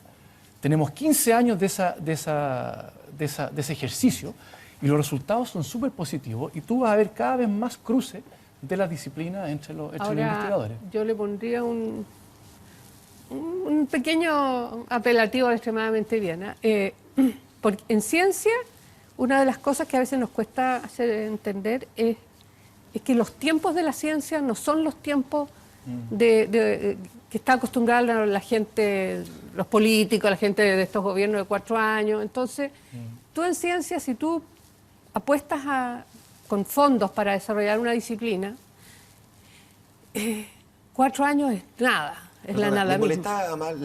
Tenemos 15 años de ese ejercicio y los resultados son súper positivos y tú vas a ver cada vez más cruce de las disciplinas entre los investigadores. Yo le pondría un pequeño apelativo a extremadamente bien. Porque en ciencia, una de las cosas que a veces nos cuesta hacer entender es que los tiempos de la ciencia no son los tiempos que está acostumbrada la gente, los políticos, la gente de estos gobiernos de 4 años. Entonces, tú en ciencia, si tú apuestas con fondos para desarrollar una disciplina, 4 años es nada. Es la nada. Me molesta más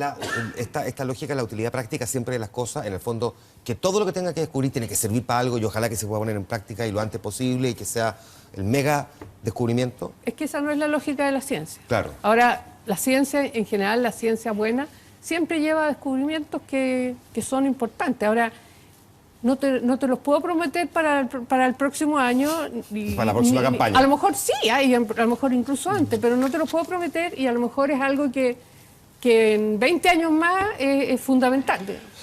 esta lógica de la utilidad práctica siempre de las cosas, en el fondo, que todo lo que tenga que descubrir tiene que servir para algo y ojalá que se pueda poner en práctica y lo antes posible y que sea el mega descubrimiento. Es que esa no es la lógica de la ciencia. Claro. Ahora, la ciencia, en general, la ciencia buena, siempre lleva descubrimientos que son importantes. Ahora, no te los puedo prometer para el próximo año. Para la próxima campaña. A lo mejor sí, a lo mejor incluso antes, pero no te los puedo prometer y a lo mejor es algo que en 20 años más es fundamental.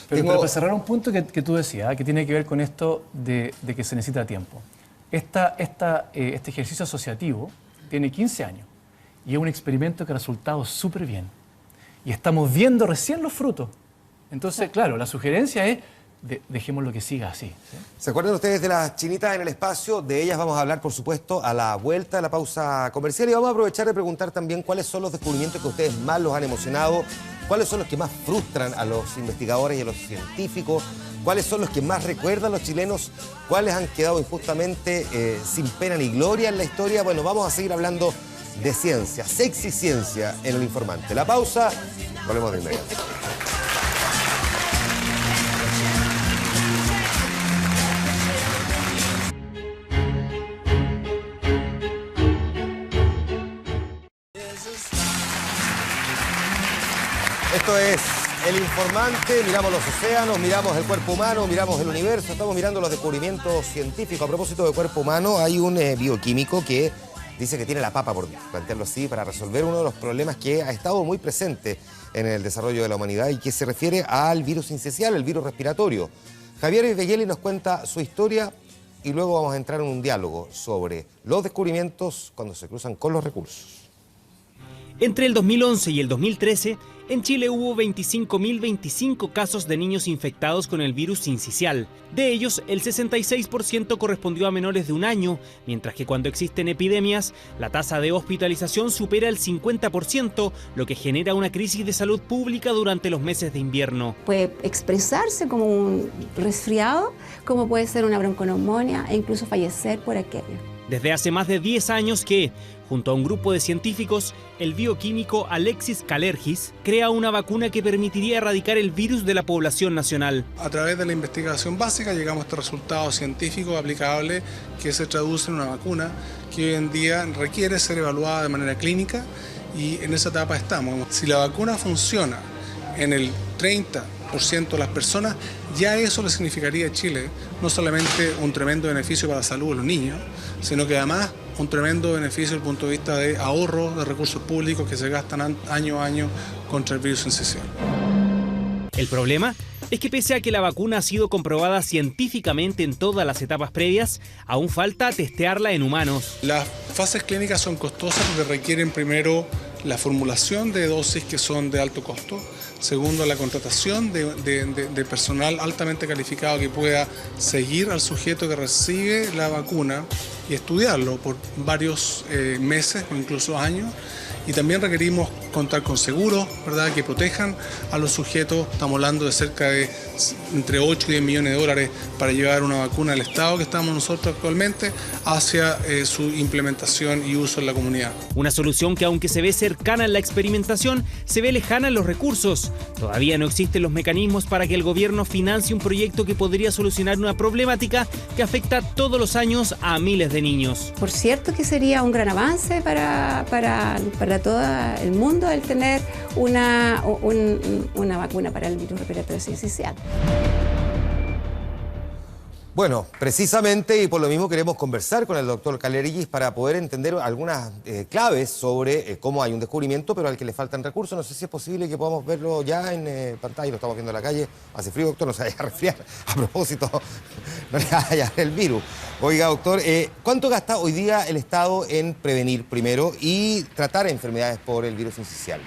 Pero para cerrar un punto que tú decías, que tiene que ver con esto de que se necesita tiempo. Este ejercicio asociativo tiene 15 años y es un experimento que ha resultado súper bien. Y estamos viendo recién los frutos. Entonces, claro, la sugerencia es dejemos lo que siga así. ¿Sí? ¿Se acuerdan ustedes de las chinitas en el espacio? De ellas vamos a hablar, por supuesto, a la vuelta de la pausa comercial. Y vamos a aprovechar de preguntar también cuáles son los descubrimientos que a ustedes más los han emocionado, cuáles son los que más frustran a los investigadores y a los científicos, cuáles son los que más recuerdan los chilenos, cuáles han quedado injustamente sin pena ni gloria en la historia. Bueno, vamos a seguir hablando de ciencia, sexy ciencia en El Informante. La pausa, volvemos de inmediato. Esto es El Informante, miramos los océanos, miramos el cuerpo humano, miramos el universo, estamos mirando los descubrimientos científicos. A propósito del cuerpo humano, hay un bioquímico que dice que tiene la papa, por plantearlo así, para resolver uno de los problemas que ha estado muy presente en el desarrollo de la humanidad y que se refiere al virus sincicial, el virus respiratorio. Javier Begelli nos cuenta su historia y luego vamos a entrar en un diálogo sobre los descubrimientos cuando se cruzan con los recursos. Entre el 2011 y el 2013, en Chile hubo 25.025 casos de niños infectados con el virus sincicial. De ellos, el 66% correspondió a menores de 1 año, mientras que cuando existen epidemias, la tasa de hospitalización supera el 50%, lo que genera una crisis de salud pública durante los meses de invierno. Puede expresarse como un resfriado, como puede ser una bronconeumonía e incluso fallecer por aquello. Desde hace más de 10 años que, junto a un grupo de científicos, el bioquímico Alexis Kalergis crea una vacuna que permitiría erradicar el virus de la población nacional. A través de la investigación básica llegamos a este resultado científico aplicable que se traduce en una vacuna que hoy en día requiere ser evaluada de manera clínica y en esa etapa estamos. Si la vacuna funciona en el 30% de las personas, ya eso le significaría a Chile no solamente un tremendo beneficio para la salud de los niños, sino que además un tremendo beneficio desde el punto de vista de ahorro de recursos públicos que se gastan año a año contra el virus sincicial. El problema es que pese a que la vacuna ha sido comprobada científicamente en todas las etapas previas, aún falta testearla en humanos. Las fases clínicas son costosas porque requieren primero la formulación de dosis que son de alto costo, segundo la contratación de personal altamente calificado que pueda seguir al sujeto que recibe la vacuna y estudiarlo por varios meses o incluso años, y también requerimos contar con seguros, ¿verdad?, que protejan a los sujetos. Estamos hablando de cerca de entre 8 y 10 millones de dólares para llevar una vacuna al estado que estamos nosotros actualmente hacia su implementación y uso en la comunidad. Una solución que, aunque se ve cercana en la experimentación, se ve lejana en los recursos. Todavía no existen los mecanismos para que el gobierno financie un proyecto que podría solucionar una problemática que afecta todos los años a miles de niños. Por cierto que sería un gran avance para todo el mundo el tener una vacuna para el virus respiratorio sincicial. Bueno, precisamente, y por lo mismo queremos conversar con el doctor Kalergis para poder entender algunas claves sobre cómo hay un descubrimiento, pero al que le faltan recursos. No sé si es posible que podamos verlo ya en pantalla, lo estamos viendo en la calle. Hace frío, doctor, no se vaya a resfriar. A propósito, no le vaya a dar el virus. Oiga, doctor, ¿cuánto gasta hoy día el Estado en prevenir primero y tratar enfermedades por el virus sincicial?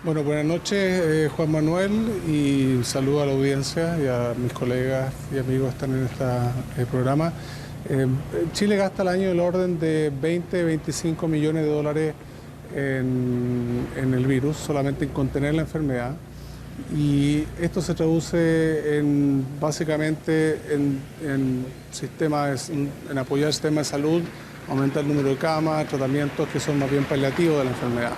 Bueno, buenas noches, Juan Manuel, y saludo a la audiencia y a mis colegas y amigos que están en este programa. Chile gasta al año el orden de 20-25 millones de dólares en el virus, solamente en contener la enfermedad. Y esto se traduce básicamente en apoyar el sistema de salud, aumentar el número de camas, tratamientos que son más bien paliativos de la enfermedad.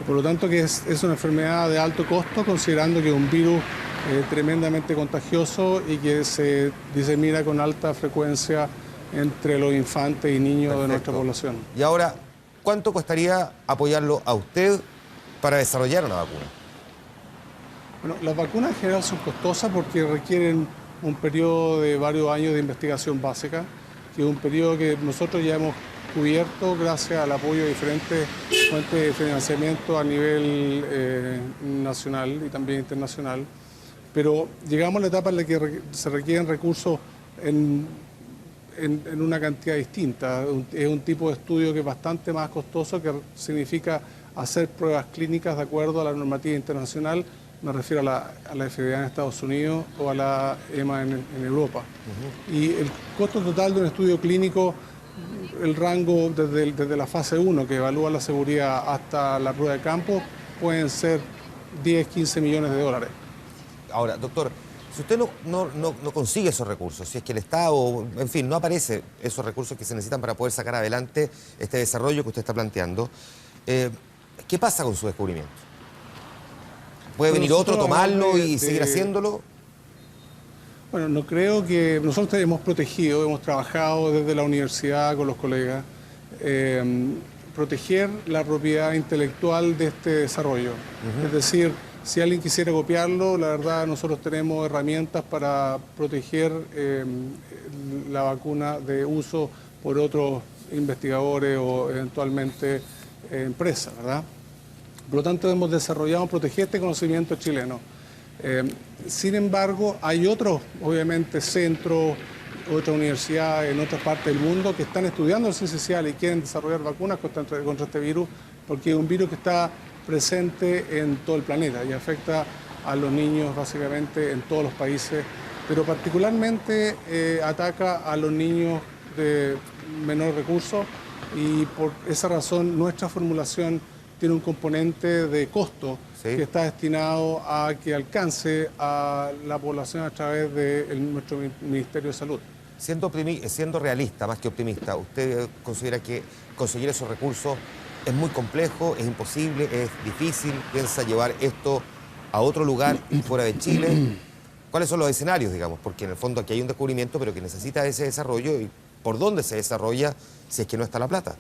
Por lo tanto, que es una enfermedad de alto costo, considerando que es un virus tremendamente contagioso y que se disemina con alta frecuencia entre los infantes y niños. Perfecto. De nuestra población. Y ahora, ¿cuánto costaría apoyarlo a usted para desarrollar una vacuna? Bueno, las vacunas en general son costosas porque requieren un periodo de varios años de investigación básica, que es un periodo que nosotros ya hemos cubierto gracias al apoyo de diferentes fuentes de financiamiento a nivel nacional y también internacional. Pero llegamos a la etapa en la que se requieren recursos en una cantidad distinta. Es un tipo de estudio que es bastante más costoso, que significa hacer pruebas clínicas de acuerdo a la normativa internacional. Me refiero a la FDA en Estados Unidos o a la EMA en Europa. Y el costo total de un estudio clínico, el rango desde la fase 1, que evalúa la seguridad, hasta la prueba de campo, pueden ser 10-15 millones de dólares. Ahora, doctor, si usted no consigue esos recursos, si es que el Estado, en fin, no aparece esos recursos que se necesitan para poder sacar adelante este desarrollo que usted está planteando, ¿qué pasa con su descubrimiento? ¿Puede venir otro, tomarlo y seguir haciéndolo? Bueno, no creo que... Nosotros hemos protegido, hemos trabajado desde la universidad con los colegas, proteger la propiedad intelectual de este desarrollo. Es decir, si alguien quisiera copiarlo, la verdad nosotros tenemos herramientas para proteger la vacuna de uso por otros investigadores o eventualmente empresas, ¿verdad? Por lo tanto, hemos desarrollado, proteger este conocimiento chileno. Sin embargo, hay otros, obviamente, centros, otras universidades en otras partes del mundo que están estudiando el sincicial y quieren desarrollar vacunas contra este virus, porque es un virus que está presente en todo el planeta y afecta a los niños básicamente en todos los países, pero particularmente ataca a los niños de menor recursos, y por esa razón nuestra formulación tiene un componente de costo que está destinado a que alcance a la población a través de nuestro Ministerio de Salud. Siendo realista, más que optimista, ¿usted considera que conseguir esos recursos es muy complejo, es imposible, es difícil? ¿Piensa llevar esto a otro lugar fuera de Chile? ¿Cuáles son los escenarios, digamos? Porque en el fondo aquí hay un descubrimiento, pero que necesita ese desarrollo, y ¿por dónde se desarrolla si es que no está la plata?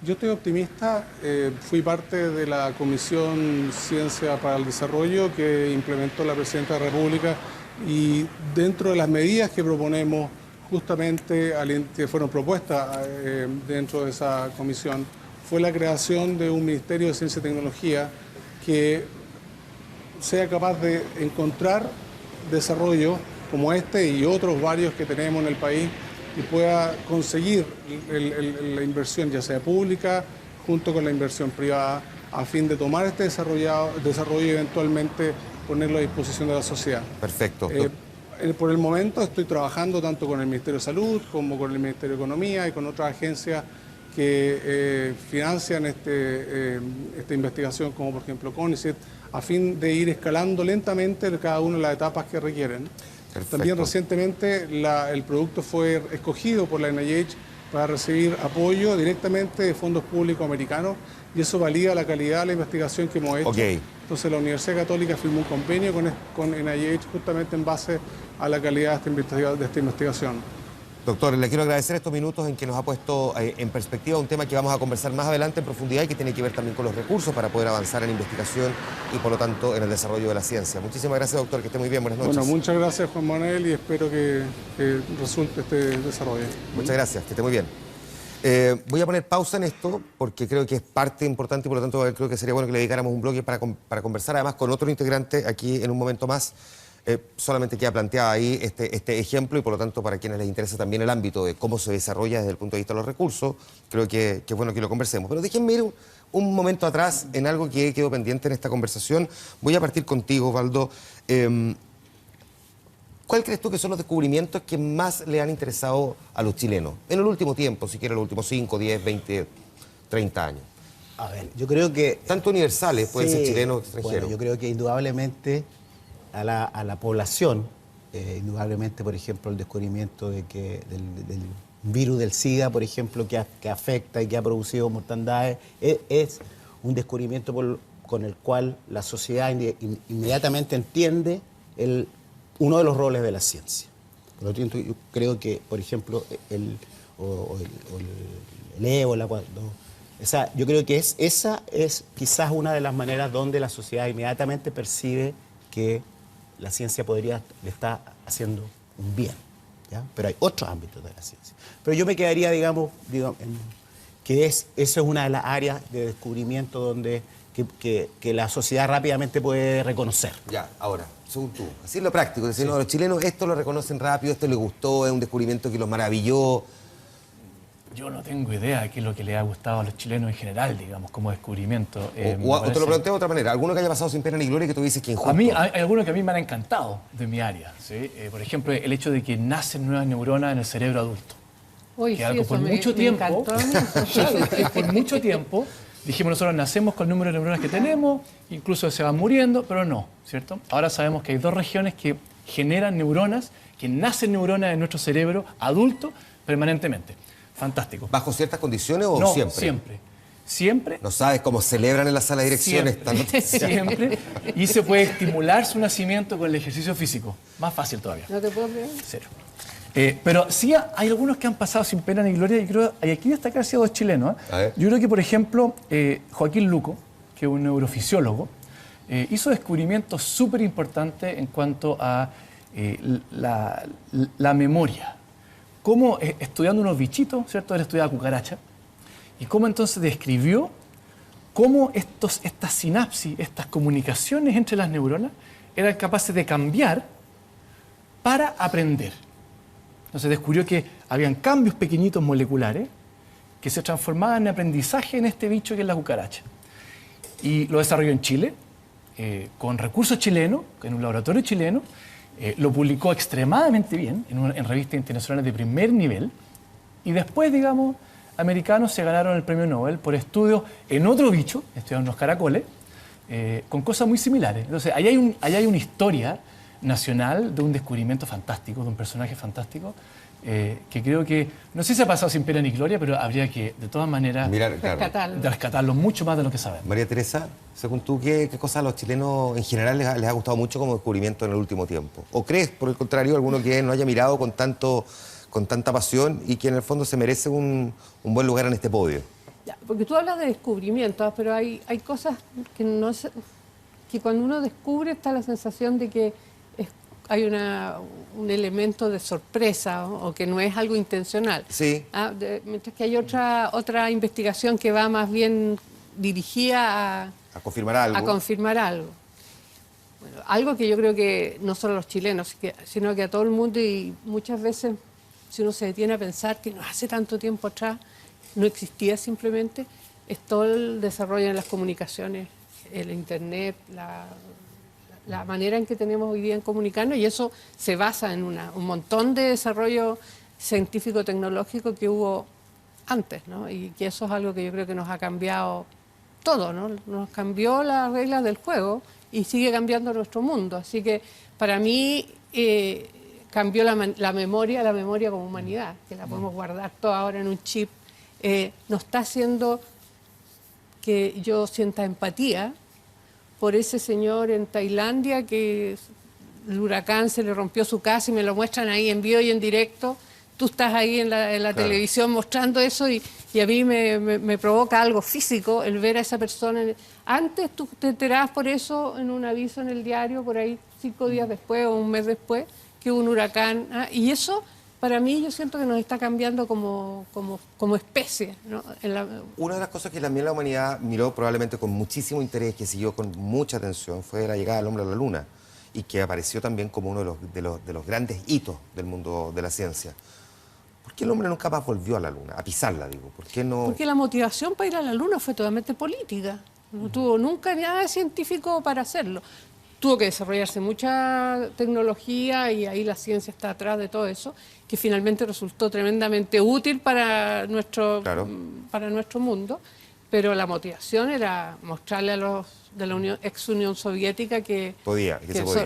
Yo estoy optimista. Fui parte de la Comisión Ciencia para el Desarrollo que implementó la Presidenta de la República, y dentro de las medidas que proponemos, justamente que fueron propuestas dentro de esa comisión, fue la creación de un Ministerio de Ciencia y Tecnología que sea capaz de encontrar desarrollo como este y otros varios que tenemos en el país, y pueda conseguir la inversión, ya sea pública, junto con la inversión privada, a fin de tomar este desarrollo y eventualmente ponerlo a disposición de la sociedad. Perfecto. Por el momento estoy trabajando tanto con el Ministerio de Salud como con el Ministerio de Economía y con otras agencias que financian esta investigación, como por ejemplo CONICET, a fin de ir escalando lentamente cada una de las etapas que requieren. Perfecto. También recientemente el producto fue escogido por la NIH para recibir apoyo directamente de fondos públicos americanos, y eso valida la calidad de la investigación que hemos hecho. Ok. Entonces la Universidad Católica firmó un convenio con NIH justamente en base a la calidad de esta investigación. Doctor, le quiero agradecer estos minutos en que nos ha puesto en perspectiva un tema que vamos a conversar más adelante en profundidad y que tiene que ver también con los recursos para poder avanzar en investigación y por lo tanto en el desarrollo de la ciencia. Muchísimas gracias, doctor, que esté muy bien, buenas noches. Bueno, muchas gracias, Juan Manuel, y espero que resulte este desarrollo. Muchas gracias, que esté muy bien. Voy a poner pausa en esto porque creo que es parte importante y por lo tanto creo que sería bueno que le dedicáramos un bloque para conversar además con otro integrante aquí en un momento más. Solamente queda planteado ahí este ejemplo y por lo tanto para quienes les interesa también el ámbito de cómo se desarrolla desde el punto de vista de los recursos, creo que es bueno que lo conversemos. Pero déjenme ir un momento atrás en algo que quedó pendiente en esta conversación. Voy a partir contigo, Osvaldo. ¿Cuál crees tú que son los descubrimientos que más le han interesado a los chilenos en el último tiempo, siquiera los últimos 5, 10, 20, 30 años? A ver, yo creo que... Tanto universales, pueden ser chilenos o extranjeros. Bueno, yo creo que indudablemente a la población, indudablemente, por ejemplo, el descubrimiento del virus del SIDA, por ejemplo, que afecta y que ha producido mortandades, es un descubrimiento con el cual la sociedad inmediatamente entiende uno de los roles de la ciencia. Por lo tanto, yo creo que, por ejemplo, el ébola, yo creo que esa es quizás una de las maneras donde la sociedad inmediatamente percibe que la ciencia le está haciendo un bien, ¿ya? Pero hay otros ámbitos de la ciencia. Pero yo me quedaría, digamos que esa es una de las áreas de descubrimiento donde que la sociedad rápidamente puede reconocer. Ya, ahora, según tú, así es lo práctico, decir, no, los chilenos esto lo reconocen rápido, esto les gustó, es un descubrimiento que los maravilló. Yo no tengo idea de qué es lo que le ha gustado a los chilenos en general, digamos, como descubrimiento. O te lo planteo de otra manera, alguno que haya pasado sin pena ni gloria que tú dices que injusto. A mí hay algunos que a mí me han encantado de mi área, ¿sí? Por ejemplo, el hecho de que nacen nuevas neuronas en el cerebro adulto. Uy, que algo por mucho tiempo, por mucho tiempo, dijimos nosotros nacemos con el número de neuronas que tenemos, incluso se van muriendo, pero no, ¿cierto? Ahora sabemos que hay dos regiones que generan neuronas, que nacen neuronas en nuestro cerebro adulto permanentemente. Fantástico. ¿Bajo ciertas condiciones o no, siempre? Siempre. Siempre. ¿No sabes cómo celebran en la sala de direcciones? Siempre. Y se puede estimular su nacimiento con el ejercicio físico. Más fácil todavía. ¿No te puedo creer? Cero. Pero sí hay algunos que han pasado sin pena ni gloria y creo, y aquí destacar ha sido dos chilenos. Yo creo que, por ejemplo, Joaquín Luco, que es un neurofisiólogo, hizo descubrimientos súper importantes en cuanto a la memoria. Cómo estudiando unos bichitos, ¿cierto? Él estudiaba cucaracha, y cómo entonces describió cómo estas sinapsis, estas comunicaciones entre las neuronas eran capaces de cambiar para aprender. Entonces descubrió que habían cambios pequeñitos moleculares que se transformaban en aprendizaje en este bicho que es la cucaracha. Y lo desarrolló en Chile, con recursos chilenos, en un laboratorio chileno, lo publicó extremadamente bien en revistas internacionales de primer nivel, y después, digamos, americanos se ganaron el premio Nobel por estudios en otro bicho, estudiaron los caracoles, con cosas muy similares. Entonces, ahí hay una historia nacional de un descubrimiento fantástico, de un personaje fantástico, que creo que, no sé si ha pasado sin pena ni gloria, pero habría que, de todas maneras, rescatarlo mucho más de lo que sabemos. María Teresa, según tú, ¿qué cosas a los chilenos en general les ha gustado mucho como descubrimiento en el último tiempo? ¿O crees, por el contrario, alguno que no haya mirado con tanta pasión y que en el fondo se merece un buen lugar en este podio? Ya, porque tú hablas de descubrimientos, pero hay cosas que cuando uno descubre está la sensación de que hay un elemento de sorpresa o que no es algo intencional. Sí. Mientras que hay otra investigación que va más bien dirigida a confirmar algo. A confirmar algo. Bueno, algo que yo creo que no solo a los chilenos, sino que a todo el mundo, y muchas veces si uno se detiene a pensar que no hace tanto tiempo atrás no existía simplemente, es todo el desarrollo de las comunicaciones, el internet, la manera en que tenemos hoy día en comunicarnos, y eso se basa en un montón de desarrollo científico-tecnológico que hubo antes, ¿no? Y que eso es algo que yo creo que nos ha cambiado todo, ¿no? Nos cambió las reglas del juego y sigue cambiando nuestro mundo. Así que para mí cambió la memoria como humanidad, que la podemos guardar toda ahora en un chip. Nos está haciendo que yo sienta empatía por ese señor en Tailandia que el huracán se le rompió su casa y me lo muestran ahí en vivo y en directo. Tú estás ahí en la televisión mostrando eso y a mí me provoca algo físico el ver a esa persona. Antes tú te enterabas por eso en un aviso en el diario, por ahí 5 días después o un mes después, que hubo un huracán. Y eso, para mí, yo siento que nos está cambiando como especie, ¿no? Una de las cosas que también la humanidad miró probablemente con muchísimo interés, que siguió con mucha atención, fue la llegada del hombre a la Luna, y que apareció también como uno de los grandes hitos del mundo de la ciencia. ¿Por qué el hombre nunca más volvió a la Luna, a pisarla, digo? ¿Por qué no? Porque la motivación para ir a la Luna fue totalmente política. No tuvo nunca nada de científico para hacerlo. Tuvo que desarrollarse mucha tecnología y ahí la ciencia está atrás de todo eso, que finalmente resultó tremendamente útil para nuestro mundo. Pero la motivación era mostrarle a los de la ex Unión Soviética que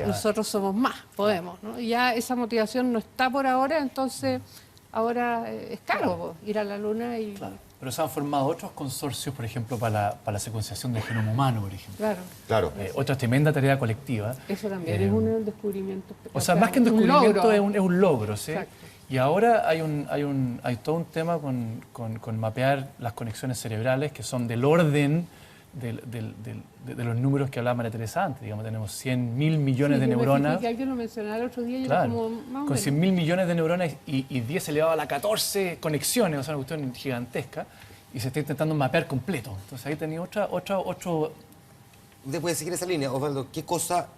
nosotros somos más, podemos, ¿no? Y ya esa motivación no está por ahora, entonces ahora es caro ir a la Luna. Pero se han formado otros consorcios, por ejemplo, para la secuenciación del genoma humano, por ejemplo. Claro. Otra tremenda tarea colectiva. Eso también es un descubrimiento. O sea, más que un descubrimiento, es un logro, ¿sí? Exacto. Y ahora hay todo un tema con mapear las conexiones cerebrales que son del orden de los números que hablaba María Teresa antes. Digamos, tenemos 100.000 millones de neuronas. Que alguien lo mencionaba el otro día y claro, era como más con 100.000 millones de neuronas y 10 elevado a la 14 conexiones, o sea, una cuestión gigantesca, y se está intentando mapear completo. Entonces ahí tenía otro... Usted puede seguir esa línea, Osvaldo. ¿Qué cosa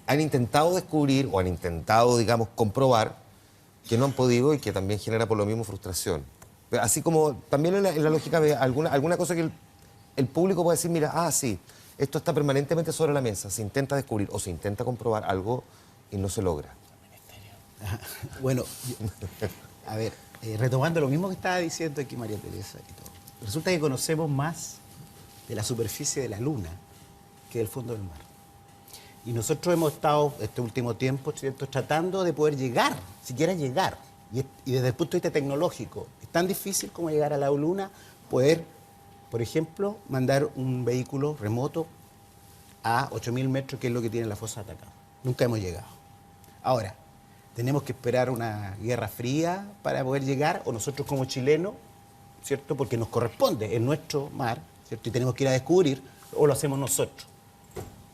han intentado descubrir o han intentado, digamos, comprobar que no han podido y que también genera por lo mismo frustración? Así como también en la lógica de alguna cosa que el público puede decir, mira, sí, esto está permanentemente sobre la mesa, se intenta descubrir o se intenta comprobar algo y no se logra. Bueno, a ver, retomando lo mismo que estaba diciendo aquí María Teresa y todo, resulta que conocemos más de la superficie de la Luna que del fondo del mar. Y nosotros hemos estado este último tiempo, ¿cierto?, tratando de poder llegar, siquiera llegar. Y desde el punto de vista tecnológico, es tan difícil como llegar a la Luna, poder, por ejemplo, mandar un vehículo remoto a 8.000 metros, que es lo que tiene la fosa de Atacama. Nunca hemos llegado. Ahora, tenemos que esperar una guerra fría para poder llegar, o nosotros como chilenos, ¿cierto?, porque nos corresponde, en nuestro mar, ¿cierto?, y tenemos que ir a descubrir, o lo hacemos nosotros.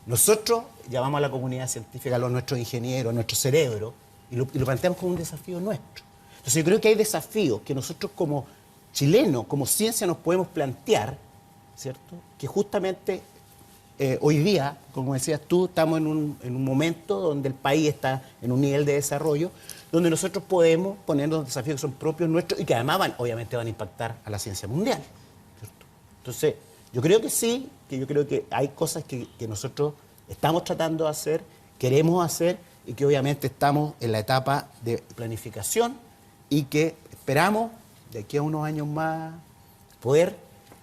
Nosotros llamamos a la comunidad científica, a nuestros ingenieros, a nuestro cerebro, y lo planteamos como un desafío nuestro. Entonces yo creo que hay desafíos que nosotros como chilenos, como ciencia, nos podemos plantear, ¿cierto?, que justamente hoy día, como decías tú, estamos en un momento donde el país está en un nivel de desarrollo, donde nosotros podemos ponernos desafíos que son propios nuestros y que además obviamente van a impactar a la ciencia mundial, ¿cierto? Entonces, yo creo que sí, que yo creo que hay cosas que nosotros estamos tratando de hacer, queremos hacer, y que obviamente estamos en la etapa de planificación y que esperamos de aquí a unos años más poder,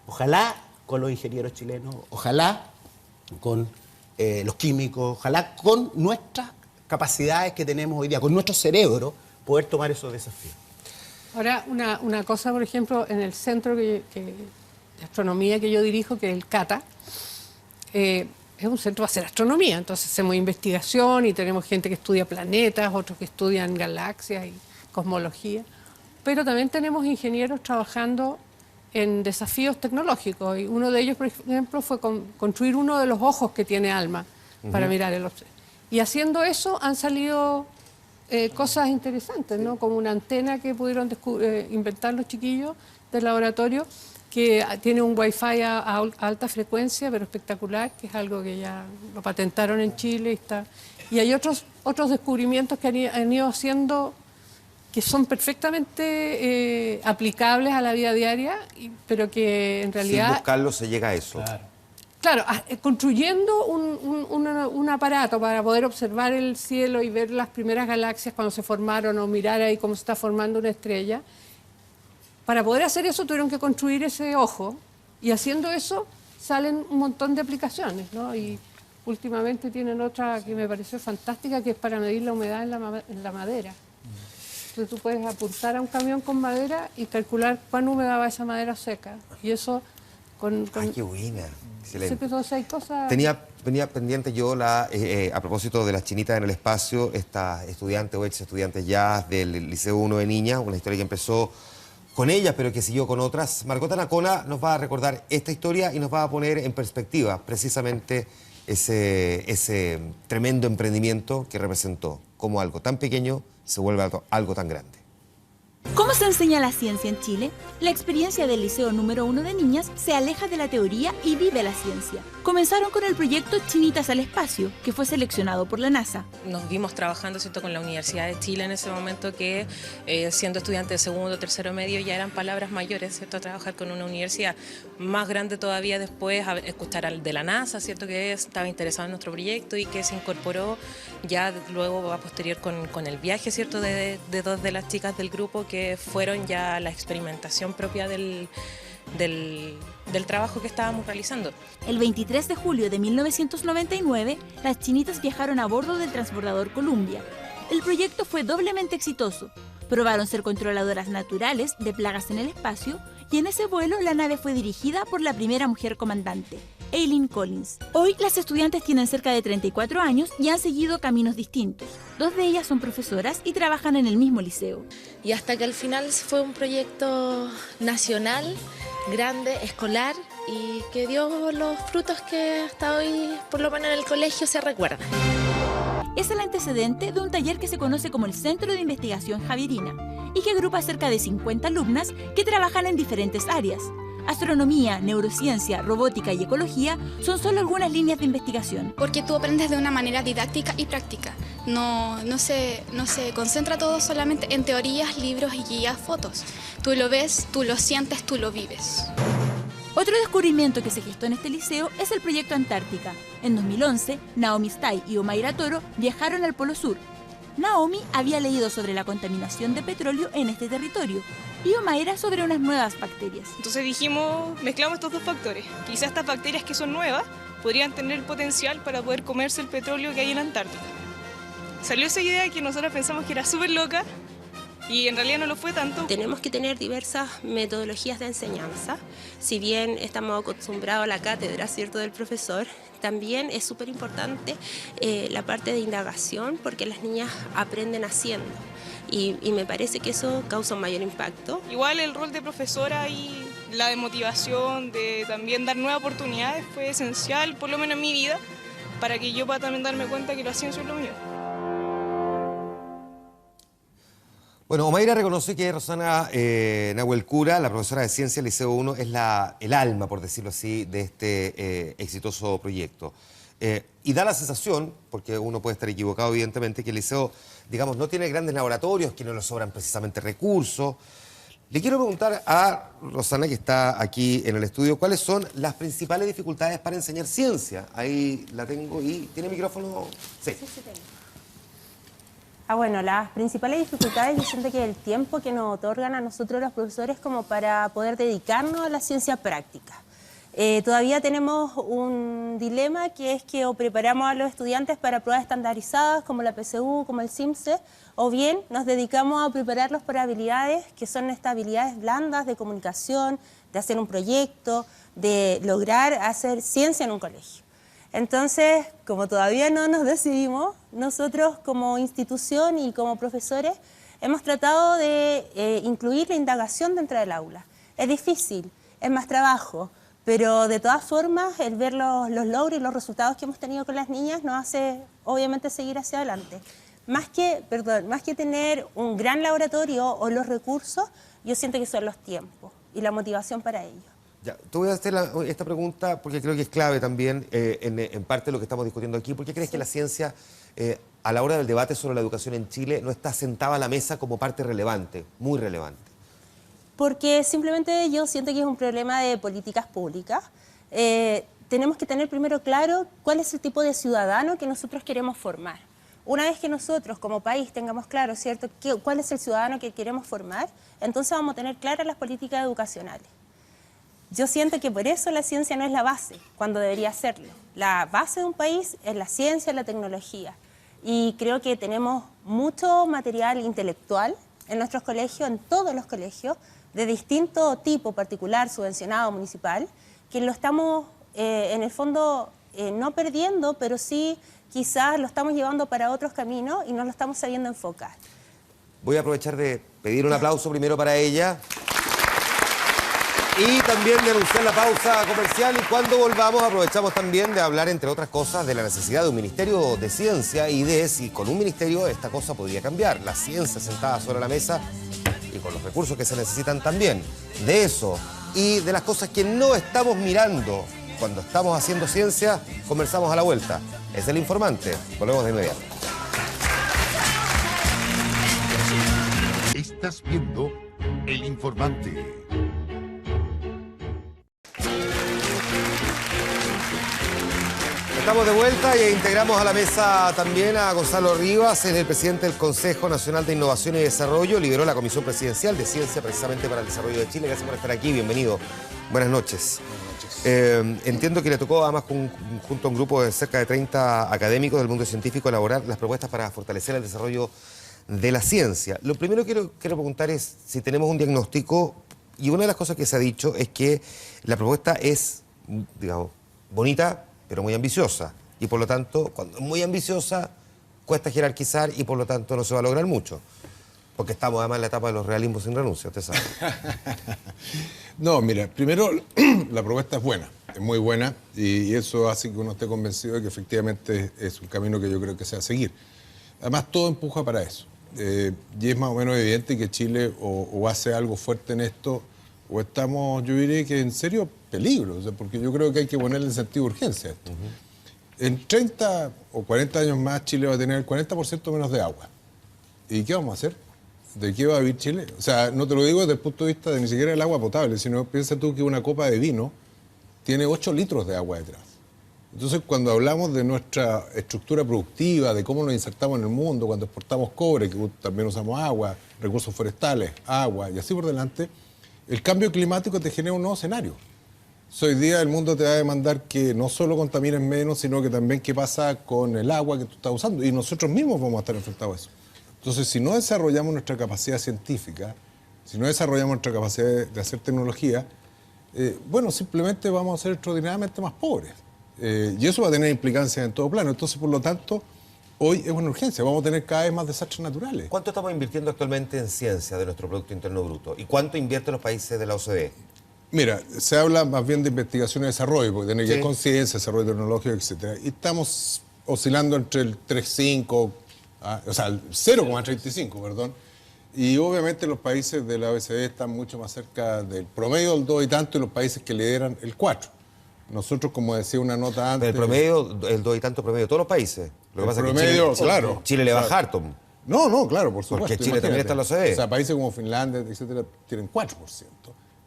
ojalá con los ingenieros chilenos, ojalá con los químicos, ojalá con nuestras capacidades que tenemos hoy día, con nuestro cerebro, poder tomar esos desafíos. Ahora, una cosa, por ejemplo, en el centro de astronomía que yo dirijo, que es el CATA, es un centro para hacer astronomía, entonces hacemos investigación y tenemos gente que estudia planetas, otros que estudian galaxias y cosmología, pero también tenemos ingenieros trabajando en desafíos tecnológicos, y uno de ellos, por ejemplo, fue construir uno de los ojos que tiene ALMA para mirar el objeto. Y haciendo eso han salido cosas interesantes, ¿no? Como una antena que pudieron inventar los chiquillos del laboratorio, que tiene un Wi-Fi a alta frecuencia, pero espectacular, que es algo que ya lo patentaron en Chile. Y hay otros descubrimientos que han ido haciendo que son perfectamente aplicables a la vida diaria, pero que en realidad... Sin buscarlo se llega a eso. Claro, construyendo un aparato para poder observar el cielo y ver las primeras galaxias cuando se formaron, o mirar ahí cómo se está formando una estrella, para poder hacer eso tuvieron que construir ese ojo y haciendo eso salen un montón de aplicaciones, ¿no? Y últimamente tienen otra que me pareció fantástica, que es para medir la humedad en la madera. Entonces tú puedes apuntar a un camión con madera y calcular cuán húmeda va esa madera seca. Y eso ¡Ay, qué buena! Excelente. Sí, pero hay cosas... Venía pendiente yo, a propósito de las chinitas en el espacio, esta estudiante o ex estudiante ya del Liceo 1 de Niñas, una historia que empezó con ellas, pero que siguió con otras. Margot Anacona nos va a recordar esta historia y nos va a poner en perspectiva precisamente ese tremendo emprendimiento que representó, cómo algo tan pequeño se vuelve algo tan grande. ¿Cómo se enseña la ciencia en Chile? La experiencia del Liceo número 1 de Niñas se aleja de la teoría y vive la ciencia. Comenzaron con el proyecto Chinitas al Espacio, que fue seleccionado por la NASA. Nos vimos trabajando, ¿cierto?, con la Universidad de Chile en ese momento, que siendo estudiante de segundo o tercero medio ya eran palabras mayores, ¿cierto?, trabajar con una universidad más grande todavía después, a escuchar al de la NASA, ¿cierto?, que estaba interesado en nuestro proyecto y que se incorporó ya luego a posterior con el viaje, ¿cierto?, de dos de las chicas del grupo que fueron ya la experimentación propia del trabajo que estábamos realizando. El 23 de julio de 1999, las chinitas viajaron a bordo del transbordador Columbia. El proyecto fue doblemente exitoso. Probaron ser controladoras naturales de plagas en el espacio y en ese vuelo la nave fue dirigida por la primera mujer comandante, Eileen Collins. Hoy las estudiantes tienen cerca de 34 años y han seguido caminos distintos. 2 de ellas son profesoras y trabajan en el mismo liceo. Y hasta que al final fue un proyecto nacional, grande, escolar, y que dio los frutos que hasta hoy, por lo menos en el colegio, se recuerdan. Es el antecedente de un taller que se conoce como el Centro de Investigación Javierina y que agrupa cerca de 50 alumnas que trabajan en diferentes áreas. Astronomía, neurociencia, robótica y ecología son solo algunas líneas de investigación. Porque tú aprendes de una manera didáctica y práctica. No se concentra todo solamente en teorías, libros y guías, fotos. Tú lo ves, tú lo sientes, tú lo vives. Otro descubrimiento que se gestó en este liceo es el proyecto Antártica. En 2011, Naomi Stay y Omaira Toro viajaron al Polo Sur. Naomi había leído sobre la contaminación de petróleo en este territorio y Omaira sobre unas nuevas bacterias. Entonces dijimos, mezclamos estos dos factores. Quizás estas bacterias que son nuevas podrían tener el potencial para poder comerse el petróleo que hay en la Antártica. Salió esa idea que nosotros pensamos que era súper loca y en realidad no lo fue tanto. Tenemos que tener diversas metodologías de enseñanza. Si bien estamos acostumbrados a la cátedra, ¿cierto?, del profesor, también es súper importante la parte de indagación, porque las niñas aprenden haciendo y me parece que eso causa un mayor impacto. Igual el rol de profesora y la de motivación, de también dar nuevas oportunidades fue esencial, por lo menos en mi vida, para que yo pueda también darme cuenta que la ciencia es lo mío. Bueno, Omaira reconoce que Rosana Nahuel Cura, la profesora de Ciencia del Liceo 1, es el alma, por decirlo así, de este exitoso proyecto. Y da la sensación, porque uno puede estar equivocado evidentemente, que el liceo, digamos, no tiene grandes laboratorios, que no le sobran precisamente recursos. Le quiero preguntar a Rosana, que está aquí en el estudio, ¿cuáles son las principales dificultades para enseñar ciencia? Ahí la tengo y... ¿Tiene micrófono? Sí. Sí, tengo. Bueno, las principales dificultades, yo siento que el tiempo que nos otorgan a nosotros los profesores como para poder dedicarnos a la ciencia práctica. Todavía tenemos un dilema, que es que o preparamos a los estudiantes para pruebas estandarizadas como la PSU, como el CIMSE, o bien nos dedicamos a prepararlos para habilidades que son estas habilidades blandas de comunicación, de hacer un proyecto, de lograr hacer ciencia en un colegio. Entonces, como todavía no nos decidimos, nosotros como institución y como profesores hemos tratado de incluir la indagación dentro del aula. Es difícil, es más trabajo, pero de todas formas el ver los logros y los resultados que hemos tenido con las niñas nos hace obviamente seguir hacia adelante. Más que tener un gran laboratorio o los recursos, yo siento que son los tiempos y la motivación para ello. Ya, te voy a hacer esta pregunta porque creo que es clave también en parte de lo que estamos discutiendo aquí. ¿Por qué crees que la ciencia, a la hora del debate sobre la educación en Chile, no está sentada a la mesa como parte relevante, muy relevante? Porque simplemente yo siento que es un problema de políticas públicas. Tenemos que tener primero claro cuál es el tipo de ciudadano que nosotros queremos formar. Una vez que nosotros como país tengamos claro, ¿cierto?, cuál es el ciudadano que queremos formar, entonces vamos a tener claras las políticas educacionales. Yo siento que por eso la ciencia no es la base, cuando debería serlo. La base de un país es la ciencia, la tecnología. Y creo que tenemos mucho material intelectual en nuestros colegios, en todos los colegios, de distinto tipo, particular, subvencionado, municipal, que lo estamos, en el fondo, no perdiendo, pero sí quizás lo estamos llevando para otros caminos y no lo estamos sabiendo enfocar. Voy a aprovechar de pedir un aplauso primero para ella y también de anunciar la pausa comercial, y cuando volvamos aprovechamos también de hablar, entre otras cosas, de la necesidad de un ministerio de ciencia y de si con un ministerio esta cosa podría cambiar. La ciencia sentada sobre la mesa y con los recursos que se necesitan también. De eso y de las cosas que no estamos mirando cuando estamos haciendo ciencia, conversamos a la vuelta. Es El Informante. Volvemos de inmediato. Estás viendo El Informante. Estamos de vuelta e integramos a la mesa también a Gonzalo Rivas, es el presidente del Consejo Nacional de Innovación y Desarrollo, lideró la Comisión Presidencial de Ciencia precisamente para el Desarrollo de Chile. Gracias por estar aquí, bienvenido. Buenas noches. Entiendo que le tocó además junto a un grupo de cerca de 30 académicos del mundo científico elaborar las propuestas para fortalecer el desarrollo de la ciencia. Lo primero que quiero preguntar es si tenemos un diagnóstico, y una de las cosas que se ha dicho es que la propuesta es, digamos, bonita, pero muy ambiciosa. Y por lo tanto, cuando es muy ambiciosa, cuesta jerarquizar y por lo tanto no se va a lograr mucho. Porque estamos además en la etapa de los realismos sin renuncia, usted sabe. No, mira, primero la propuesta es buena, es muy buena, y eso hace que uno esté convencido de que efectivamente es un camino que yo creo que se va a seguir. Además, todo empuja para eso. Y es más o menos evidente que Chile o hace algo fuerte en esto, o estamos, yo diría que en serio peligro, o sea, porque yo creo que hay que ponerle en sentido de urgencia a esto. En 30 o 40 años más Chile va a tener el 40% menos de agua. ¿Y qué vamos a hacer? ¿De qué va a vivir Chile? O sea, no te lo digo desde el punto de vista de ni siquiera el agua potable, sino piensa tú que una copa de vino tiene 8 litros de agua detrás. Entonces, cuando hablamos de nuestra estructura productiva, de cómo nos insertamos en el mundo, cuando exportamos cobre, que también usamos agua, recursos forestales, agua y así por delante, el cambio climático te genera un nuevo escenario. Hoy día el mundo te va a demandar que no solo contamines menos, sino que también qué pasa con el agua que tú estás usando. Y nosotros mismos vamos a estar enfrentados a eso. Entonces, si no desarrollamos nuestra capacidad científica, si no desarrollamos nuestra capacidad de hacer tecnología, bueno, simplemente vamos a ser extraordinariamente más pobres. Y eso va a tener implicancias en todo plano. Entonces, por lo tanto, hoy es una urgencia. Vamos a tener cada vez más desastres naturales. ¿Cuánto estamos invirtiendo actualmente en ciencia de nuestro Producto Interno Bruto? ¿Y cuánto invierten los países de la OCDE? Mira, se habla más bien de investigación y desarrollo, porque tiene que ver con ciencia, desarrollo tecnológico, etc. Y estamos oscilando entre el 3,5, o sea, el 0,35, perdón. Y obviamente los países de la OECD están mucho más cerca del promedio del 2 y tanto, y los países que lideran el 4. Nosotros, como decía una nota antes... El promedio, el 2 y tanto promedio de todos los países. Lo que pasa promedio, es que Chile, claro. Chile le baja harto. No, claro, por supuesto. Porque Chile también está en la OCDE. O sea, países como Finlandia, etcétera, tienen 4%.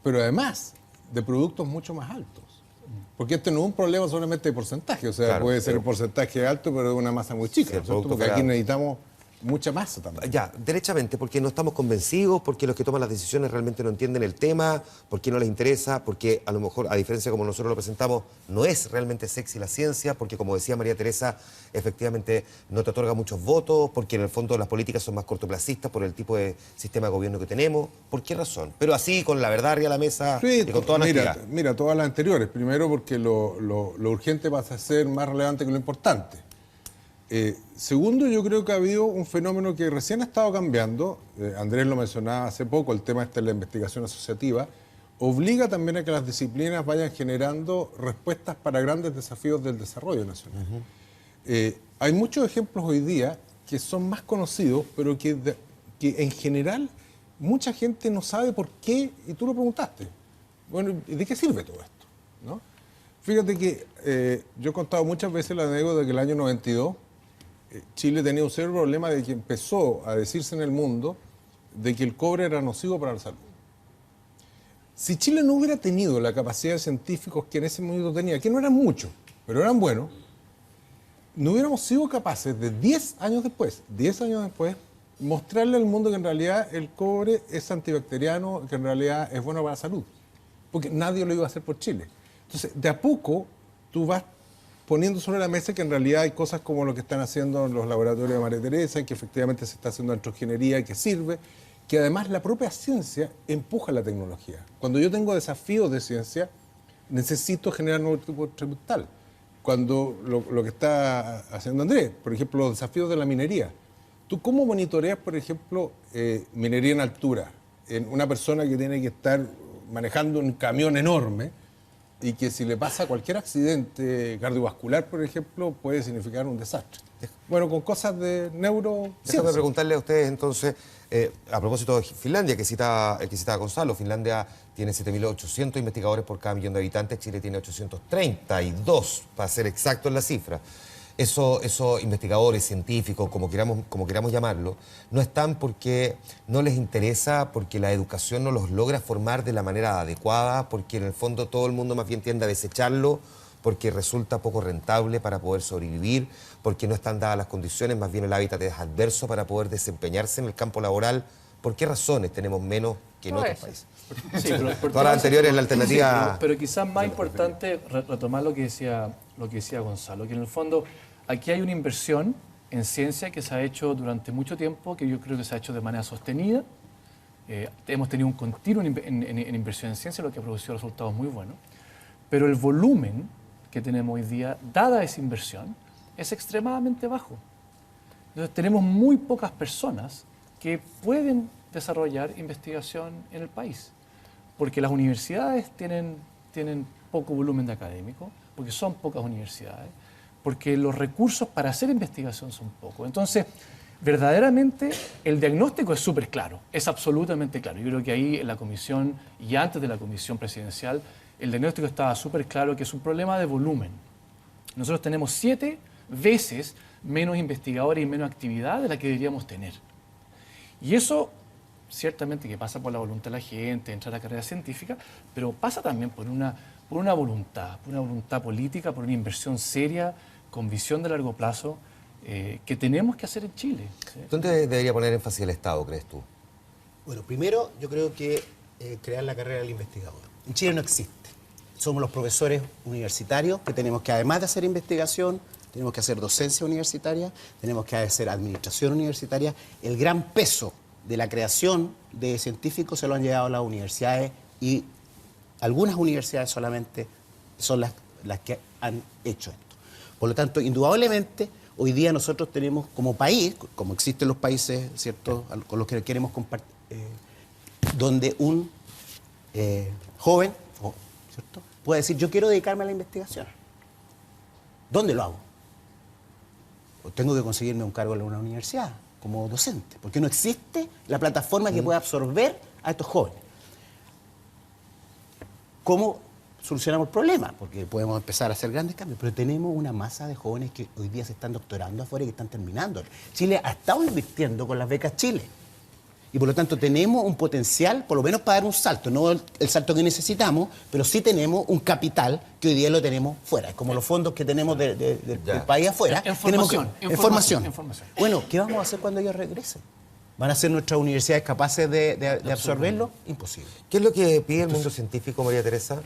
Pero además de productos mucho más altos. Porque este no es un problema solamente de porcentaje. O sea, claro, puede ser el porcentaje alto, pero de una masa muy chica. Sí, porque aquí necesitamos mucha masa también. Ya, derechamente, porque no estamos convencidos, porque los que toman las decisiones realmente no entienden el tema, porque no les interesa, porque a lo mejor, a diferencia como nosotros lo presentamos, no es realmente sexy la ciencia, porque como decía María Teresa, efectivamente no te otorga muchos votos, porque en el fondo las políticas son más cortoplacistas por el tipo de sistema de gobierno que tenemos. ¿Por qué razón? Pero así, con la verdad arriba de la mesa, sí, y con toda la mira, todas las anteriores. Primero porque lo urgente pasa a ser más relevante que lo importante. Segundo, yo creo que ha habido un fenómeno que recién ha estado cambiando, Andrés lo mencionaba hace poco, el tema de la investigación asociativa, obliga también a que las disciplinas vayan generando respuestas para grandes desafíos del desarrollo nacional. Hay muchos ejemplos hoy día que son más conocidos, pero que en general mucha gente no sabe por qué, y tú lo preguntaste. Bueno, ¿de qué sirve todo esto? ¿No? Fíjate que yo he contado muchas veces la anécdota de que el año 92 Chile tenía un serio problema de que empezó a decirse en el mundo de que el cobre era nocivo para la salud. Si Chile no hubiera tenido la capacidad de científicos que en ese momento tenía, que no eran muchos, pero eran buenos, no hubiéramos sido capaces de 10 años después, mostrarle al mundo que en realidad el cobre es antibacteriano, que en realidad es bueno para la salud. Porque nadie lo iba a hacer por Chile. Entonces, de a poco, tú vas poniendo sobre la mesa que en realidad hay cosas como lo que están haciendo los laboratorios de María Teresa, que efectivamente se está haciendo antrogenería y que sirve, que además la propia ciencia empuja la tecnología. Cuando yo tengo desafíos de ciencia, necesito generar nuevo tipo de tributal. Cuando lo que está haciendo Andrés, por ejemplo, los desafíos de la minería. ¿Tú cómo monitoreas, por ejemplo, minería en altura? En una persona que tiene que estar manejando un camión enorme y que si le pasa cualquier accidente cardiovascular, por ejemplo, puede significar un desastre. Bueno, con cosas de neurociencia. Déjame preguntarle a ustedes entonces, a propósito de Finlandia, que citaba Gonzalo. Finlandia tiene 7.800 investigadores por cada millón de habitantes, Chile tiene 832, para ser exacto en la cifra. Esos investigadores, científicos, como queramos llamarlo, no están porque no les interesa, porque la educación no los logra formar de la manera adecuada, porque en el fondo todo el mundo más bien tiende a desecharlo, porque resulta poco rentable para poder sobrevivir, porque no están dadas las condiciones, más bien el hábitat es adverso para poder desempeñarse en el campo laboral. ¿Por qué razones tenemos menos que en otros países? Sí, pero todas las anteriores, la alternativa... Sí, pero quizás más importante retomar lo que decía Gonzalo, que en el fondo aquí hay una inversión en ciencia que se ha hecho durante mucho tiempo, que yo creo que se ha hecho de manera sostenida. Hemos tenido un continuo en inversión en ciencia, lo que ha producido resultados muy buenos. Pero el volumen que tenemos hoy día, dada esa inversión, es extremadamente bajo. Entonces tenemos muy pocas personas que pueden desarrollar investigación en el país, porque las universidades tienen poco volumen de académicos, porque son pocas universidades, porque los recursos para hacer investigación son pocos. Entonces, verdaderamente el diagnóstico es súper claro, es absolutamente claro. Yo creo que ahí en la comisión y antes de la comisión presidencial, el diagnóstico estaba súper claro que es un problema de volumen. Nosotros tenemos 7 veces menos investigadores y menos actividad de la que deberíamos tener. Y eso ciertamente que pasa por la voluntad de la gente, entrar a la carrera científica, pero pasa también por una voluntad política, por una inversión seria, con visión de largo plazo, que tenemos que hacer en Chile. ¿Sí? ¿Dónde debería poner énfasis el Estado, crees tú? Bueno, primero yo creo que crear la carrera del investigador. En Chile no existe. Somos los profesores universitarios que tenemos que, además de hacer investigación, tenemos que hacer docencia universitaria, tenemos que hacer administración universitaria. El gran peso de la creación de científicos se lo han llevado las universidades y algunas universidades solamente son las que han hecho esto. Por lo tanto, indudablemente, hoy día nosotros tenemos como país, como existen los países, ¿cierto?, con los que queremos compartir, donde un joven, ¿cierto?, puede decir, yo quiero dedicarme a la investigación. ¿Dónde lo hago? O tengo que conseguirme un cargo en una universidad como docente, porque no existe la plataforma que pueda absorber a estos jóvenes. ¿Cómo solucionamos el problema? Porque podemos empezar a hacer grandes cambios, pero tenemos una masa de jóvenes que hoy día se están doctorando afuera y que están terminando. Chile ha estado invirtiendo con las becas Chile. Y por lo tanto tenemos un potencial, por lo menos para dar un salto, no el salto que necesitamos, pero sí tenemos un capital que hoy día lo tenemos fuera. Es como los fondos que tenemos del país afuera. En formación. Bueno, ¿qué vamos a hacer cuando ellos regresen? ¿Van a ser nuestras universidades capaces de absorberlo? Imposible. ¿Qué es lo que pide el mundo científico, María Teresa?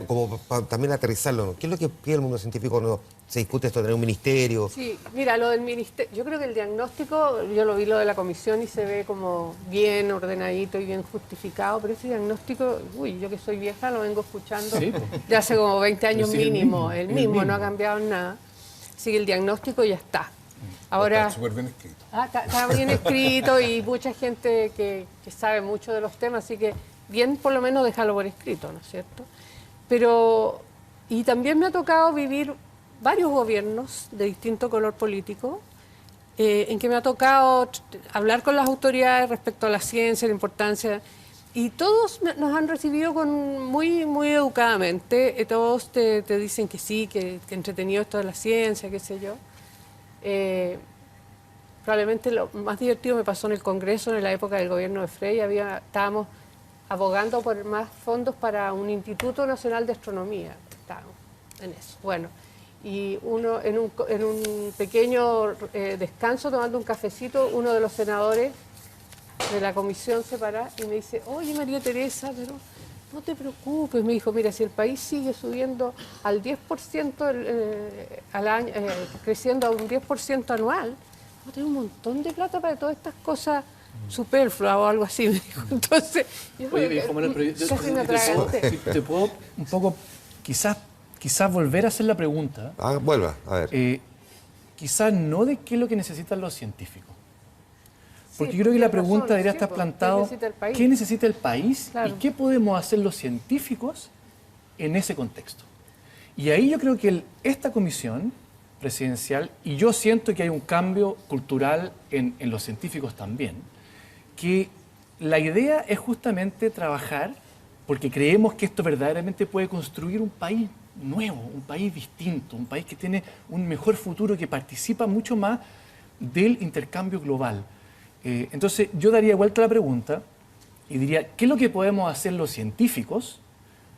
Como para también aterrizarlo, ¿no? ¿Qué es lo que pide el mundo científico cuando se discute esto de tener un ministerio? Sí, mira, lo del ministerio, yo creo que el diagnóstico, yo lo vi lo de la comisión y se ve como bien ordenadito y bien justificado, pero ese diagnóstico, yo que soy vieja lo vengo escuchando de hace como 20 años mínimo, el mismo, no ha cambiado nada. Así que el diagnóstico ya está. Ahora, está súper bien escrito. Está bien escrito y mucha gente que sabe mucho de los temas, así que bien por lo menos dejarlo por escrito, ¿no es cierto? Pero, y también me ha tocado vivir varios gobiernos de distinto color político, en que me ha tocado hablar con las autoridades respecto a la ciencia, la importancia, y todos nos han recibido muy educadamente, todos te dicen que sí, que entretenido esto de la ciencia, qué sé yo. Probablemente lo más divertido me pasó en el Congreso, en la época del gobierno de Frey, estábamos abogando por más fondos para un Instituto Nacional de Astronomía. Estábamos en eso. Bueno, y uno en un pequeño descanso, tomando un cafecito, uno de los senadores de la comisión se para y me dice, oye María Teresa, pero no te preocupes, me dijo, mira, si el país sigue subiendo al 10% al año, creciendo a un 10% anual, vamos a tener un montón de plata para todas estas cosas superfluas o algo así, me dijo. Entonces, yo casi me atraganté. ¿Te puedo un poco, quizás volver a hacer la pregunta? Vuelva, a ver. Quizás no de qué es lo que necesitan los científicos. Porque yo creo que la pregunta debería estar plantada, ¿qué necesita el país? Claro. ¿Y qué podemos hacer los científicos en ese contexto? Y ahí yo creo que esta comisión presidencial, y yo siento que hay un cambio cultural en los científicos también, que la idea es justamente trabajar porque creemos que esto verdaderamente puede construir un país nuevo, un país distinto, un país que tiene un mejor futuro, que participa mucho más del intercambio global. Entonces yo daría vuelta a la pregunta y diría, ¿qué es lo que podemos hacer los científicos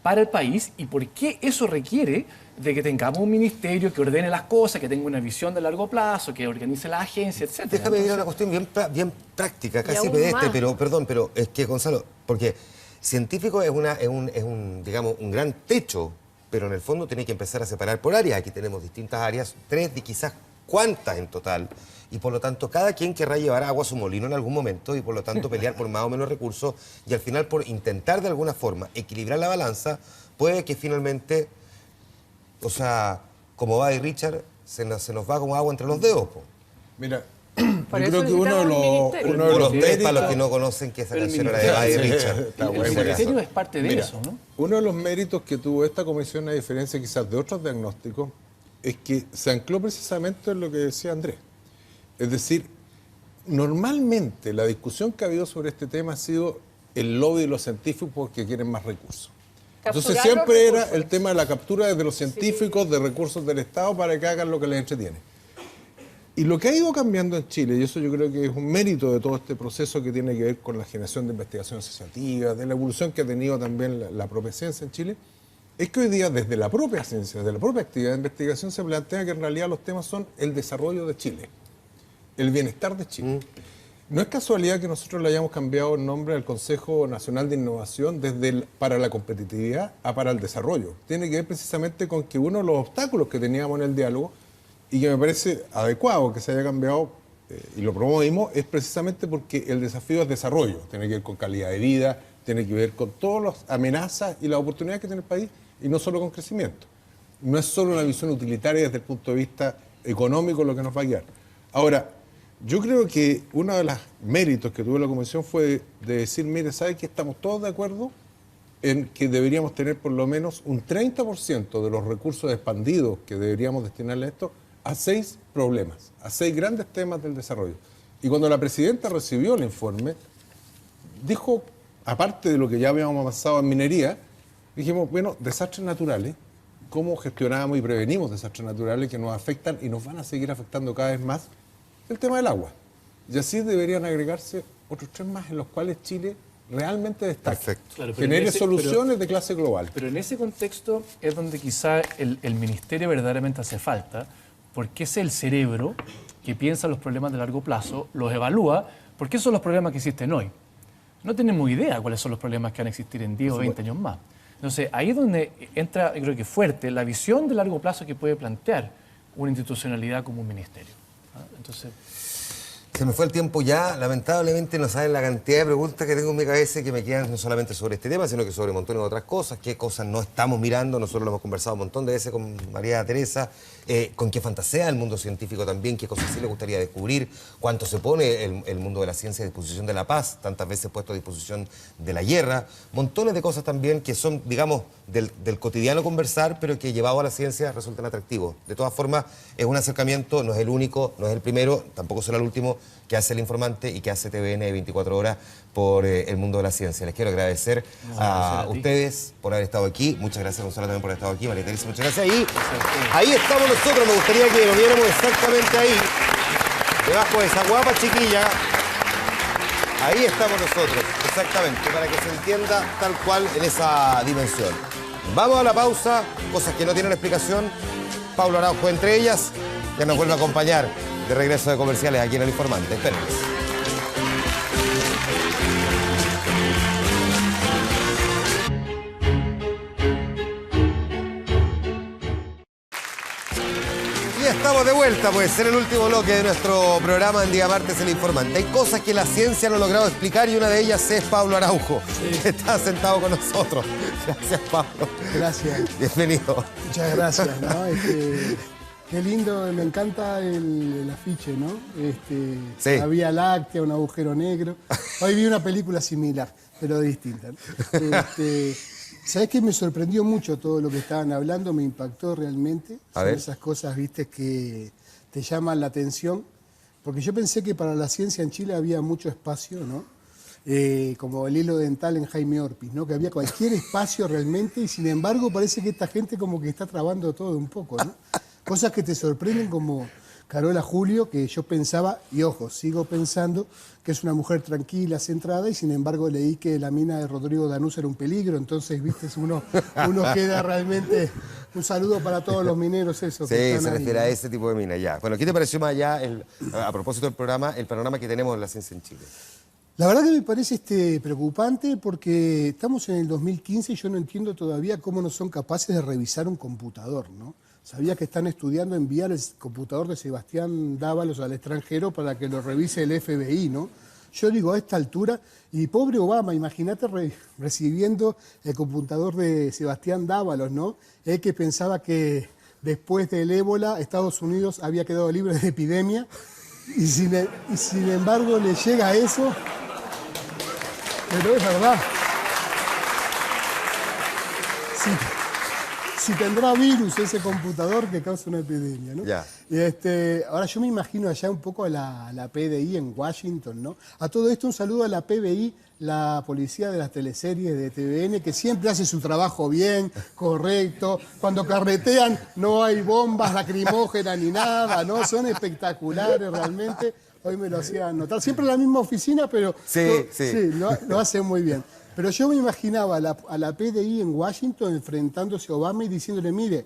para el país y por qué eso requiere de que tengamos un ministerio que ordene las cosas, que tenga una visión de largo plazo, que organice las agencias, etc.? Déjame ir a una cuestión bien práctica, casi pedestre, pero es que, Gonzalo, porque científico es digamos, un gran techo, pero en el fondo tiene que empezar a separar por áreas. Aquí tenemos distintas áreas, 3 de quizás cuántas en total, y por lo tanto cada quien querrá llevar agua a su molino en algún momento y por lo tanto pelear por más o menos recursos y al final por intentar de alguna forma equilibrar la balanza, puede que finalmente, o sea, como va y Richard, se nos va como agua entre los dedos. Po. Mira, yo creo que uno de los méritos, para los que no conocen que esa canción era de Buddy Richard. El ministerio es parte de eso, ¿no? Uno de los méritos que tuvo esta comisión, a diferencia quizás de otros diagnósticos, es que se ancló precisamente en lo que decía Andrés. Es decir, normalmente la discusión que ha habido sobre este tema ha sido el lobby de los científicos porque quieren más recursos. Entonces siempre era el tema de la captura de los científicos de recursos del Estado para que hagan lo que les entretiene. Y lo que ha ido cambiando en Chile, y eso yo creo que es un mérito de todo este proceso que tiene que ver con la generación de investigación asociativa, de la evolución que ha tenido también la propia ciencia en Chile, es que hoy día desde la propia ciencia, desde la propia actividad de investigación se plantea que en realidad los temas son el desarrollo de Chile, el bienestar de Chile. No es casualidad que nosotros le hayamos cambiado el nombre al Consejo Nacional de Innovación desde para la competitividad a para el desarrollo. Tiene que ver precisamente con que uno de los obstáculos que teníamos en el diálogo y que me parece adecuado que se haya cambiado y lo promovimos es precisamente porque el desafío es desarrollo. Tiene que ver con calidad de vida, tiene que ver con todas las amenazas y las oportunidades que tiene el país y no solo con crecimiento. No es solo una visión utilitaria desde el punto de vista económico lo que nos va a guiar. Ahora, yo creo que uno de los méritos que tuvo la Comisión fue de decir, mire, ¿sabe que estamos todos de acuerdo en que deberíamos tener por lo menos un 30% de los recursos expandidos que deberíamos destinarle a esto a 6 problemas, a 6 grandes temas del desarrollo? Y cuando la presidenta recibió el informe, dijo, aparte de lo que ya habíamos avanzado en minería, dijimos, bueno, desastres naturales, ¿cómo gestionamos y prevenimos desastres naturales que nos afectan y nos van a seguir afectando cada vez más? El tema del agua. Y así deberían agregarse otros 3 más en los cuales Chile realmente destaca. Claro, genere soluciones de clase global. Pero en ese contexto es donde quizá el ministerio verdaderamente hace falta, porque es el cerebro que piensa los problemas de largo plazo, los evalúa, porque esos son los problemas que existen hoy. No tenemos idea cuáles son los problemas que van a existir en 10 o 20 años más. Entonces, ahí es donde entra, yo creo que fuerte, la visión de largo plazo que puede plantear una institucionalidad como un ministerio. Entonces, se me fue el tiempo ya, lamentablemente no saben la cantidad de preguntas que tengo en mi cabeza y que me quedan no solamente sobre este tema, sino que sobre montones de otras cosas, qué cosas no estamos mirando, nosotros lo hemos conversado un montón de veces con María Teresa, con qué fantasea el mundo científico también, qué cosas sí le gustaría descubrir, cuánto se pone el mundo de la ciencia a disposición de la paz, tantas veces puesto a disposición de la guerra, montones de cosas también que son, digamos, del cotidiano conversar, pero que llevado a la ciencia resultan atractivos. De todas formas, es un acercamiento, no es el único, no es el primero, tampoco será el último, que hace El Informante y que hace TVN 24 horas por el mundo de la ciencia. Les quiero agradecer a ustedes por haber estado aquí. Muchas gracias, Gonzalo, también por haber estado aquí. María Teresa, muchas gracias. Y ahí estamos nosotros. Me gustaría que lo viéramos exactamente ahí, debajo de esa guapa chiquilla. Ahí estamos nosotros, exactamente, para que se entienda tal cual en esa dimensión. Vamos a la pausa, cosas que no tienen explicación. Pablo Araujo entre ellas, ya nos vuelve a acompañar de regreso de comerciales aquí en El Informante. Espérenles. Y estamos de vuelta, pues, en el último bloque de nuestro programa en Día Martes El Informante. Hay cosas que la ciencia no ha logrado explicar y una de ellas es Pablo Araujo, que está sentado con nosotros. Gracias, Pablo. Gracias. Bienvenido. Muchas gracias, ¿no? Qué lindo, me encanta el afiche, ¿no? Sí. La Vía Láctea, un agujero negro. Hoy vi una película similar, pero distinta, ¿no? ¿Sabés qué? Me sorprendió mucho todo lo que estaban hablando, me impactó realmente. A Son ver. esas cosas, viste, que te llaman la atención. Porque yo pensé que para la ciencia en Chile había mucho espacio, ¿no? Como el hilo dental en Jaime Orpis, ¿no? Que había cualquier espacio realmente y sin embargo parece que esta gente como que está trabando todo un poco, ¿no? Cosas que te sorprenden como Carola Julio, que yo pensaba, y ojo, sigo pensando que es una mujer tranquila, centrada, y sin embargo leí que la mina de Rodrigo Danús era un peligro, entonces, viste, uno queda realmente... Un saludo para todos los mineros, eso. Sí, que están se ahí, refiere ¿no? a ese tipo de minas, ya. Bueno, ¿qué te pareció más allá, a propósito del programa, el panorama que tenemos de la ciencia en Chile? La verdad que me parece preocupante porque estamos en el 2015 y yo no entiendo todavía cómo no son capaces de revisar un computador, ¿no? Sabía que están estudiando enviar el computador de Sebastián Dávalos al extranjero para que lo revise el FBI, ¿no? Yo digo, a esta altura, y pobre Obama, imagínate recibiendo el computador de Sebastián Dávalos, ¿no? Él que pensaba que después del ébola Estados Unidos había quedado libre de epidemia y sin embargo le llega eso. Pero es verdad. Si tendrá virus ese computador que causa una epidemia, ¿no? Ya. Ahora yo me imagino allá un poco a la PDI en Washington, ¿no? A todo esto un saludo a la PBI, la policía de las teleseries de TVN, que siempre hace su trabajo bien, correcto. Cuando carretean no hay bombas lacrimógenas ni nada, ¿no? Son espectaculares realmente. Hoy me lo hacían notar. Siempre en la misma oficina, pero Sí. lo hacen muy bien. Pero yo me imaginaba a la PDI en Washington enfrentándose a Obama y diciéndole, mire,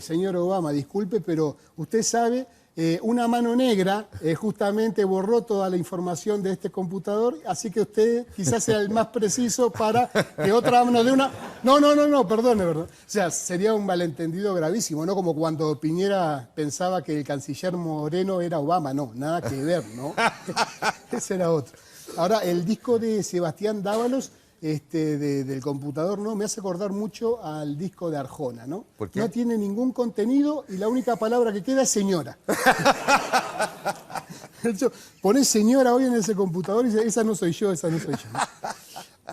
señor Obama, disculpe, pero usted sabe, una mano negra justamente borró toda la información de este computador, así que usted quizás sea el más preciso para que otra mano de una... No, perdone. O sea, sería un malentendido gravísimo, ¿no? Como cuando Piñera pensaba que el canciller Moreno era Obama. No, nada que ver, ¿no? Ese era otro. Ahora, el disco de Sebastián Dávalos... del computador, ¿no? Me hace acordar mucho al disco de Arjona, ¿no? ¿Por qué? No tiene ningún contenido y la única palabra que queda es señora. Ponés señora hoy en ese computador y dice, esa no soy yo.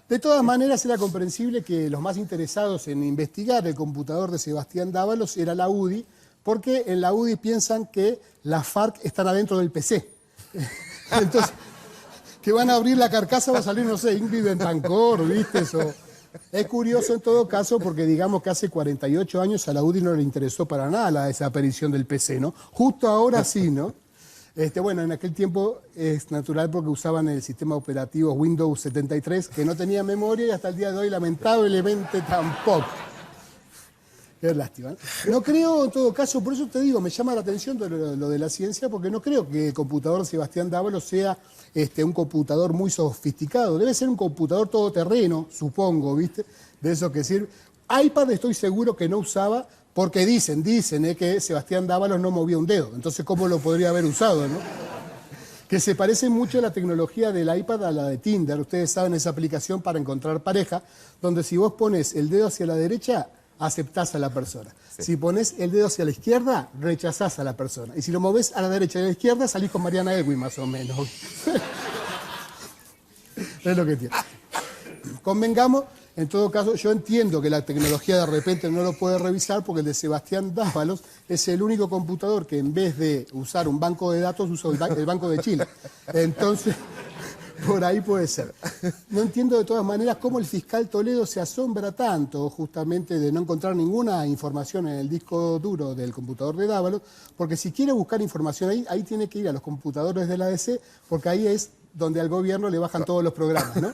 De todas maneras, era comprensible que los más interesados en investigar el computador de Sebastián Dávalos era la UDI, porque en la UDI piensan que las FARC están adentro del PC. Entonces... que van a abrir la carcasa, va a salir, no sé, Ingrid Betancourt, ¿viste? Eso. Es curioso en todo caso porque digamos que hace 48 años a la UDI no le interesó para nada la desaparición del PC, ¿no? Justo ahora sí, ¿no? Bueno, en aquel tiempo es natural porque usaban el sistema operativo Windows 73, que no tenía memoria y hasta el día de hoy lamentablemente tampoco. Qué lástima, ¿no? No creo, en todo caso, por eso te digo, me llama la atención lo de la ciencia, porque no creo que el computador Sebastián Dávalos sea un computador muy sofisticado. Debe ser un computador todoterreno, supongo, ¿viste? De eso que sirve. iPad estoy seguro que no usaba, porque dicen que Sebastián Dávalos no movía un dedo. Entonces, ¿cómo lo podría haber usado, no? Que se parece mucho la tecnología del iPad a la de Tinder. Ustedes saben esa aplicación para encontrar pareja, donde si vos pones el dedo hacia la derecha, aceptás a la persona. Sí. Si pones el dedo hacia la izquierda, rechazás a la persona. Y si lo movés a la derecha y a la izquierda, salís con Mariana Elwin, más o menos. Es lo que tiene. Convengamos, en todo caso, yo entiendo que la tecnología de repente no lo puede revisar porque el de Sebastián Dávalos es el único computador que en vez de usar un banco de datos usa el Banco de Chile. Entonces... por ahí puede ser. No entiendo de todas maneras cómo el fiscal Toledo se asombra tanto justamente de no encontrar ninguna información en el disco duro del computador de Dávalos, porque si quiere buscar información ahí tiene que ir a los computadores de la ADC, porque ahí es donde al gobierno le bajan todos los programas, ¿no?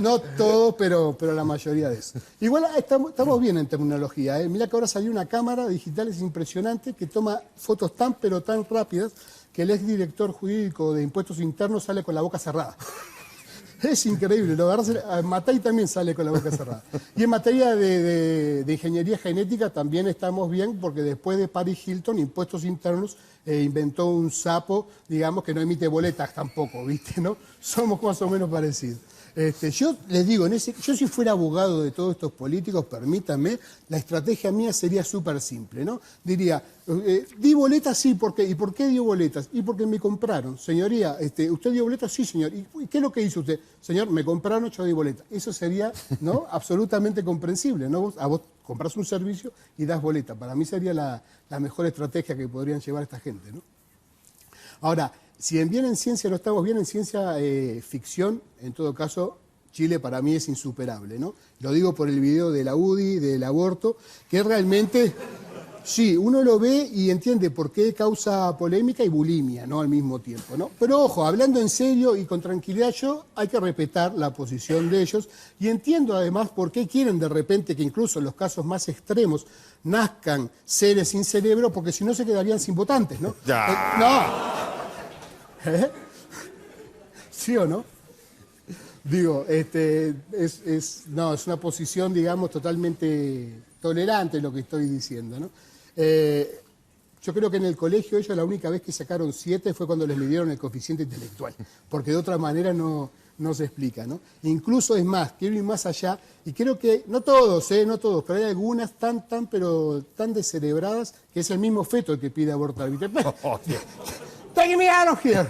No todos, pero la mayoría de eso. Igual estamos bien en terminología, ¿eh? Mirá que ahora salió una cámara digital, es impresionante, que toma fotos tan pero tan rápidas que el exdirector jurídico de Impuestos Internos sale con la boca cerrada. Es increíble, lo agarras, Matei también sale con la boca cerrada. Y en materia de ingeniería genética también estamos bien, porque después de Paris Hilton, Impuestos Internos inventó un sapo, digamos, que no emite boletas tampoco, ¿viste? ¿No? Somos más o menos parecidos. Yo les digo, yo si fuera abogado de todos estos políticos, permítanme, la estrategia mía sería súper simple, ¿no? Diría, di boletas, sí, ¿por qué? ¿Y por qué dio boletas? Y porque me compraron. Señoría, ¿usted dio boletas? Sí, señor. ¿Y qué es lo que hizo usted? Señor, me compraron, yo di boletas. Eso sería, ¿no? Absolutamente comprensible, ¿no? Vos compras un servicio y das boleta. Para mí sería la mejor estrategia que podrían llevar esta gente, ¿no? Ahora, si bien en ciencia no estamos bien, en ciencia ficción, en todo caso, Chile para mí es insuperable, ¿no? Lo digo por el video de la UDI, del aborto, que realmente, sí, uno lo ve y entiende por qué causa polémica y bulimia, ¿no? Al mismo tiempo, ¿no? Pero ojo, hablando en serio y con tranquilidad, hay que respetar la posición de ellos y entiendo además por qué quieren de repente que incluso en los casos más extremos nazcan seres sin cerebro, porque si no se quedarían sin votantes, ¿no? No. ¿Sí o no? Digo, es una posición, digamos, totalmente tolerante lo que estoy diciendo, ¿no? Yo creo que en el colegio ellos la única vez que sacaron 7 fue cuando les midieron el coeficiente intelectual, porque de otra manera no se explica, ¿no? Incluso es más, quiero ir más allá, y creo que, no todos, pero hay algunas tan descerebradas que es el mismo feto el que pide abortar, ¿viste? Take me out of here.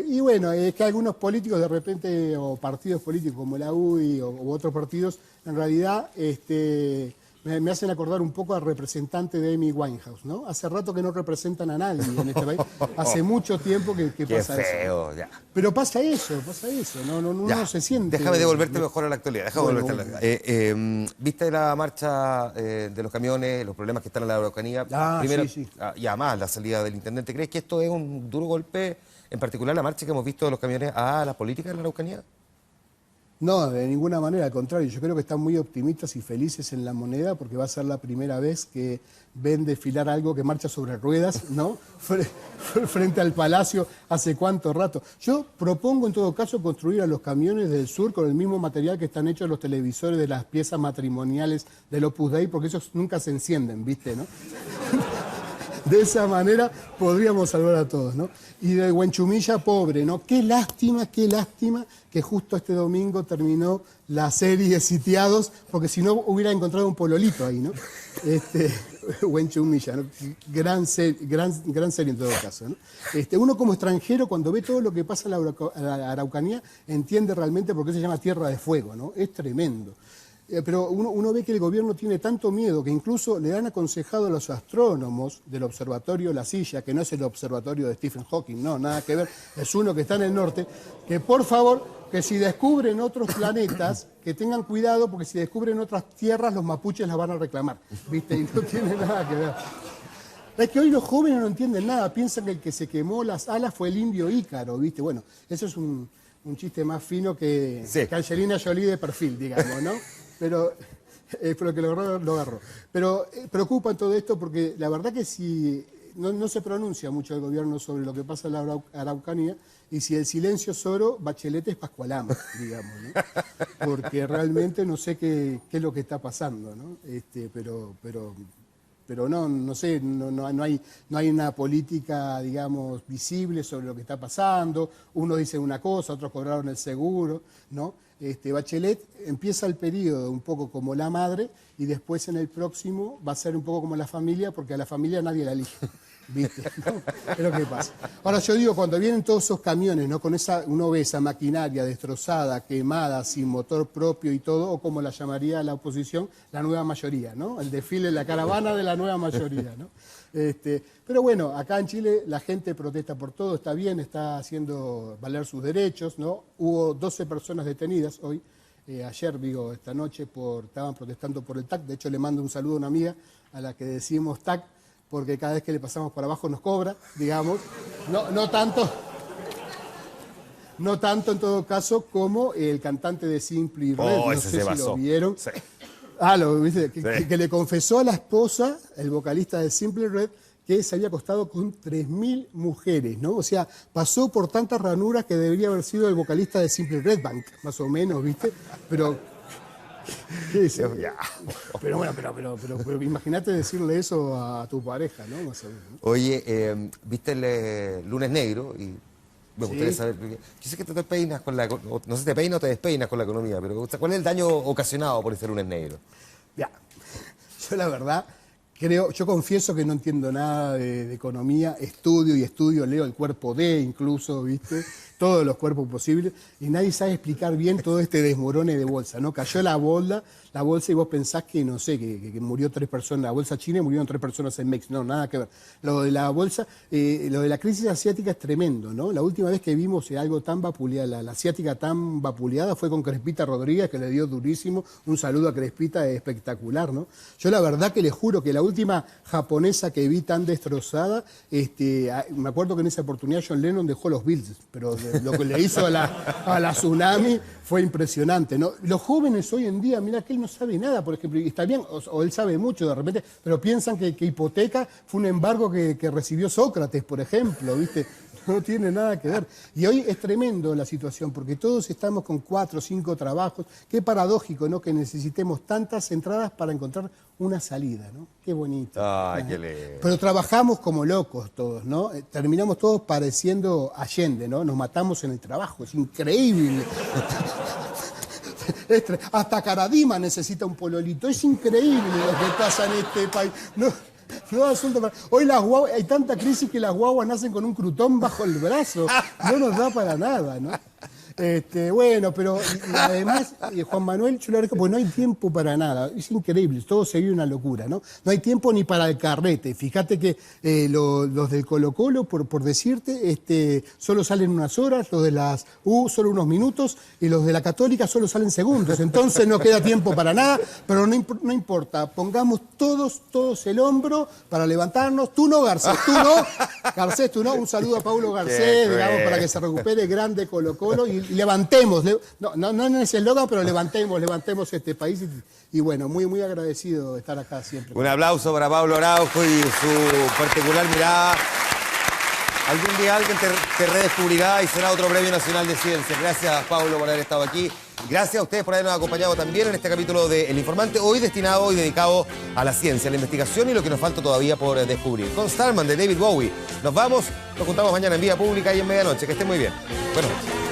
Y bueno, es que algunos políticos de repente, o partidos políticos como la UDI o otros partidos, en realidad me hacen acordar un poco al representante de Amy Winehouse, ¿no? Hace rato que no representan a nadie en este país. Hace mucho tiempo que pasa eso. Qué feo, ya. Pero pasa eso, uno se siente... Déjame devolverte mejor a la actualidad, ¿viste la marcha de los camiones, los problemas que están en la Araucanía? Primero, sí. Y además la salida del intendente. ¿Crees que esto es un duro golpe, en particular la marcha que hemos visto de los camiones, a las políticas de la Araucanía? No, de ninguna manera, al contrario. Yo creo que están muy optimistas y felices en La Moneda porque va a ser la primera vez que ven desfilar algo que marcha sobre ruedas, ¿no? Frente al Palacio, ¿hace cuánto rato? Yo propongo en todo caso construir a los camiones del sur con el mismo material que están hechos los televisores de las piezas matrimoniales del Opus Dei, porque esos nunca se encienden, ¿viste, no? De esa manera podríamos salvar a todos, ¿no? Y de Huenchumilla, pobre, ¿no? Qué lástima que justo este domingo terminó la serie Sitiados, porque si no hubiera encontrado un pololito ahí, ¿no? Huenchumilla, ¿no? Gran serie en todo caso, ¿no? Uno como extranjero, cuando ve todo lo que pasa en la Araucanía, entiende realmente por qué se llama Tierra de Fuego, ¿no? Es tremendo. Pero uno ve que el gobierno tiene tanto miedo que incluso le han aconsejado a los astrónomos del observatorio La Silla, que no es el observatorio de Stephen Hawking, no, nada que ver, es uno que está en el norte, que por favor, que si descubren otros planetas, que tengan cuidado, porque si descubren otras tierras, los mapuches las van a reclamar, ¿viste? Y no tiene nada que ver. Es que hoy los jóvenes no entienden nada, piensan que el que se quemó las alas fue el indio Ícaro, ¿viste? Bueno, eso es un chiste más fino que Angelina Jolie de perfil, digamos, ¿no? Pero que lo agarró. Pero preocupa todo esto porque la verdad que si no se pronuncia mucho el gobierno sobre lo que pasa en la Araucanía, y si el silencio es oro, Bachelet es Pascualama, digamos, ¿no? Porque realmente no sé qué es lo que está pasando, ¿no? Pero no sé, no hay una política, digamos, visible sobre lo que está pasando. Unos dicen una cosa, otros cobraron el seguro, ¿no? Bachelet empieza el periodo un poco como la madre y después en el próximo va a ser un poco como la familia, porque a la familia nadie la elige, ¿viste? ¿No? Es lo que pasa. Ahora yo digo, cuando vienen todos esos camiones, ¿no? Uno ve esa maquinaria destrozada, quemada, sin motor propio y todo, o como la llamaría la oposición, la nueva mayoría, ¿no? El desfile, la caravana de la nueva mayoría, ¿no? Pero bueno, acá en Chile la gente protesta por todo, está bien, está haciendo valer sus derechos, ¿no? Hubo 12 personas detenidas hoy, ayer, esta noche, estaban protestando por el TAC. De hecho, le mando un saludo a una amiga a la que decimos TAC, porque cada vez que le pasamos por abajo nos cobra, digamos. No tanto No tanto en todo caso como el cantante de Simply Red, no ese sé se si basó. lo vieron. Sí. Lo viste, que le confesó a la esposa, el vocalista de Simply Red, que se había acostado con 3.000 mujeres, ¿no? O sea, pasó por tantas ranuras que debería haber sido el vocalista de Simply Red Bank, más o menos, ¿viste? Pero... Pero bueno, pero imagínate decirle eso a tu pareja, ¿no? Más o menos, ¿no? Oye, ¿viste el Lunes Negro? Y me gustaría saber, porque yo sé que te peinas con la... No sé si te peinas o te despeinas con la economía, pero ¿cuál es el daño ocasionado por ese Lunes Negro? Ya, yo la verdad... yo confieso que no entiendo nada de economía, estudio, leo el cuerpo D incluso, ¿viste? Todos los cuerpos posibles, y nadie sabe explicar bien todo este desmorone de bolsa, ¿no? Cayó la bolsa y vos pensás que, no sé, que murió 3 personas, la bolsa china y murieron 3 personas en México, no, nada que ver. Lo de la bolsa, lo de la crisis asiática es tremendo, ¿no? La última vez que vimos algo tan vapuleada, la asiática tan vapuleada fue con Crespita Rodríguez, que le dio durísimo, un saludo a Crespita, espectacular, ¿no? Yo la verdad que les juro que la última japonesa que vi tan destrozada, me acuerdo que en esa oportunidad John Lennon dejó los Beatles, pero lo que le hizo a la tsunami fue impresionante, ¿no? Los jóvenes hoy en día, mira que él no sabe nada, por ejemplo, y está bien, o él sabe mucho de repente, pero piensan que hipoteca fue un embargo que recibió Sócrates, por ejemplo, ¿viste? No tiene nada que ver. Y hoy es tremendo la situación, porque todos estamos con 4 o 5 trabajos. Qué paradójico, ¿no? Que necesitemos tantas entradas para encontrar una salida, ¿no? Qué bonito. Ay, qué lindo. Pero trabajamos como locos todos, ¿no? Terminamos todos pareciendo Allende, ¿no? Nos matamos en el trabajo, es increíble. Hasta Caradima necesita un pololito. Es increíble lo que pasa en este país. No, asunto. Hoy las guaguas, hay tanta crisis que las guaguas nacen con un crutón bajo el brazo. No nos da para nada, ¿no? Bueno, pero además, Juan Manuel, yo le agradezco porque no hay tiempo para nada. Es increíble, todo se vive una locura, ¿no? No hay tiempo ni para el carrete. Fíjate que los del Colo-Colo, por decirte, solo salen unas horas, los de las U solo unos minutos y los de la Católica solo salen segundos. Entonces no queda tiempo para nada, pero no importa. Pongamos todos el hombro para levantarnos. Tú no, Garcés, tú no. Garcés, tú no. Un saludo a Paulo Garcés, digamos, para que se recupere grande Colo-Colo y levantemos, no en ese eslogan, pero levantemos este país y bueno, muy agradecido de estar acá siempre. Un aplauso para Pablo Araujo y su particular mirada. Algún día alguien te redescubrirá y será otro Premio Nacional de Ciencia. Gracias, Pablo, por haber estado aquí. Gracias a ustedes por habernos acompañado también en este capítulo de El Informante, hoy destinado y dedicado a la ciencia, a la investigación y lo que nos falta todavía por descubrir. Con Starman de David Bowie. Nos vamos, nos juntamos mañana en Vía Pública y en medianoche. Que estén muy bien. Buenas noches.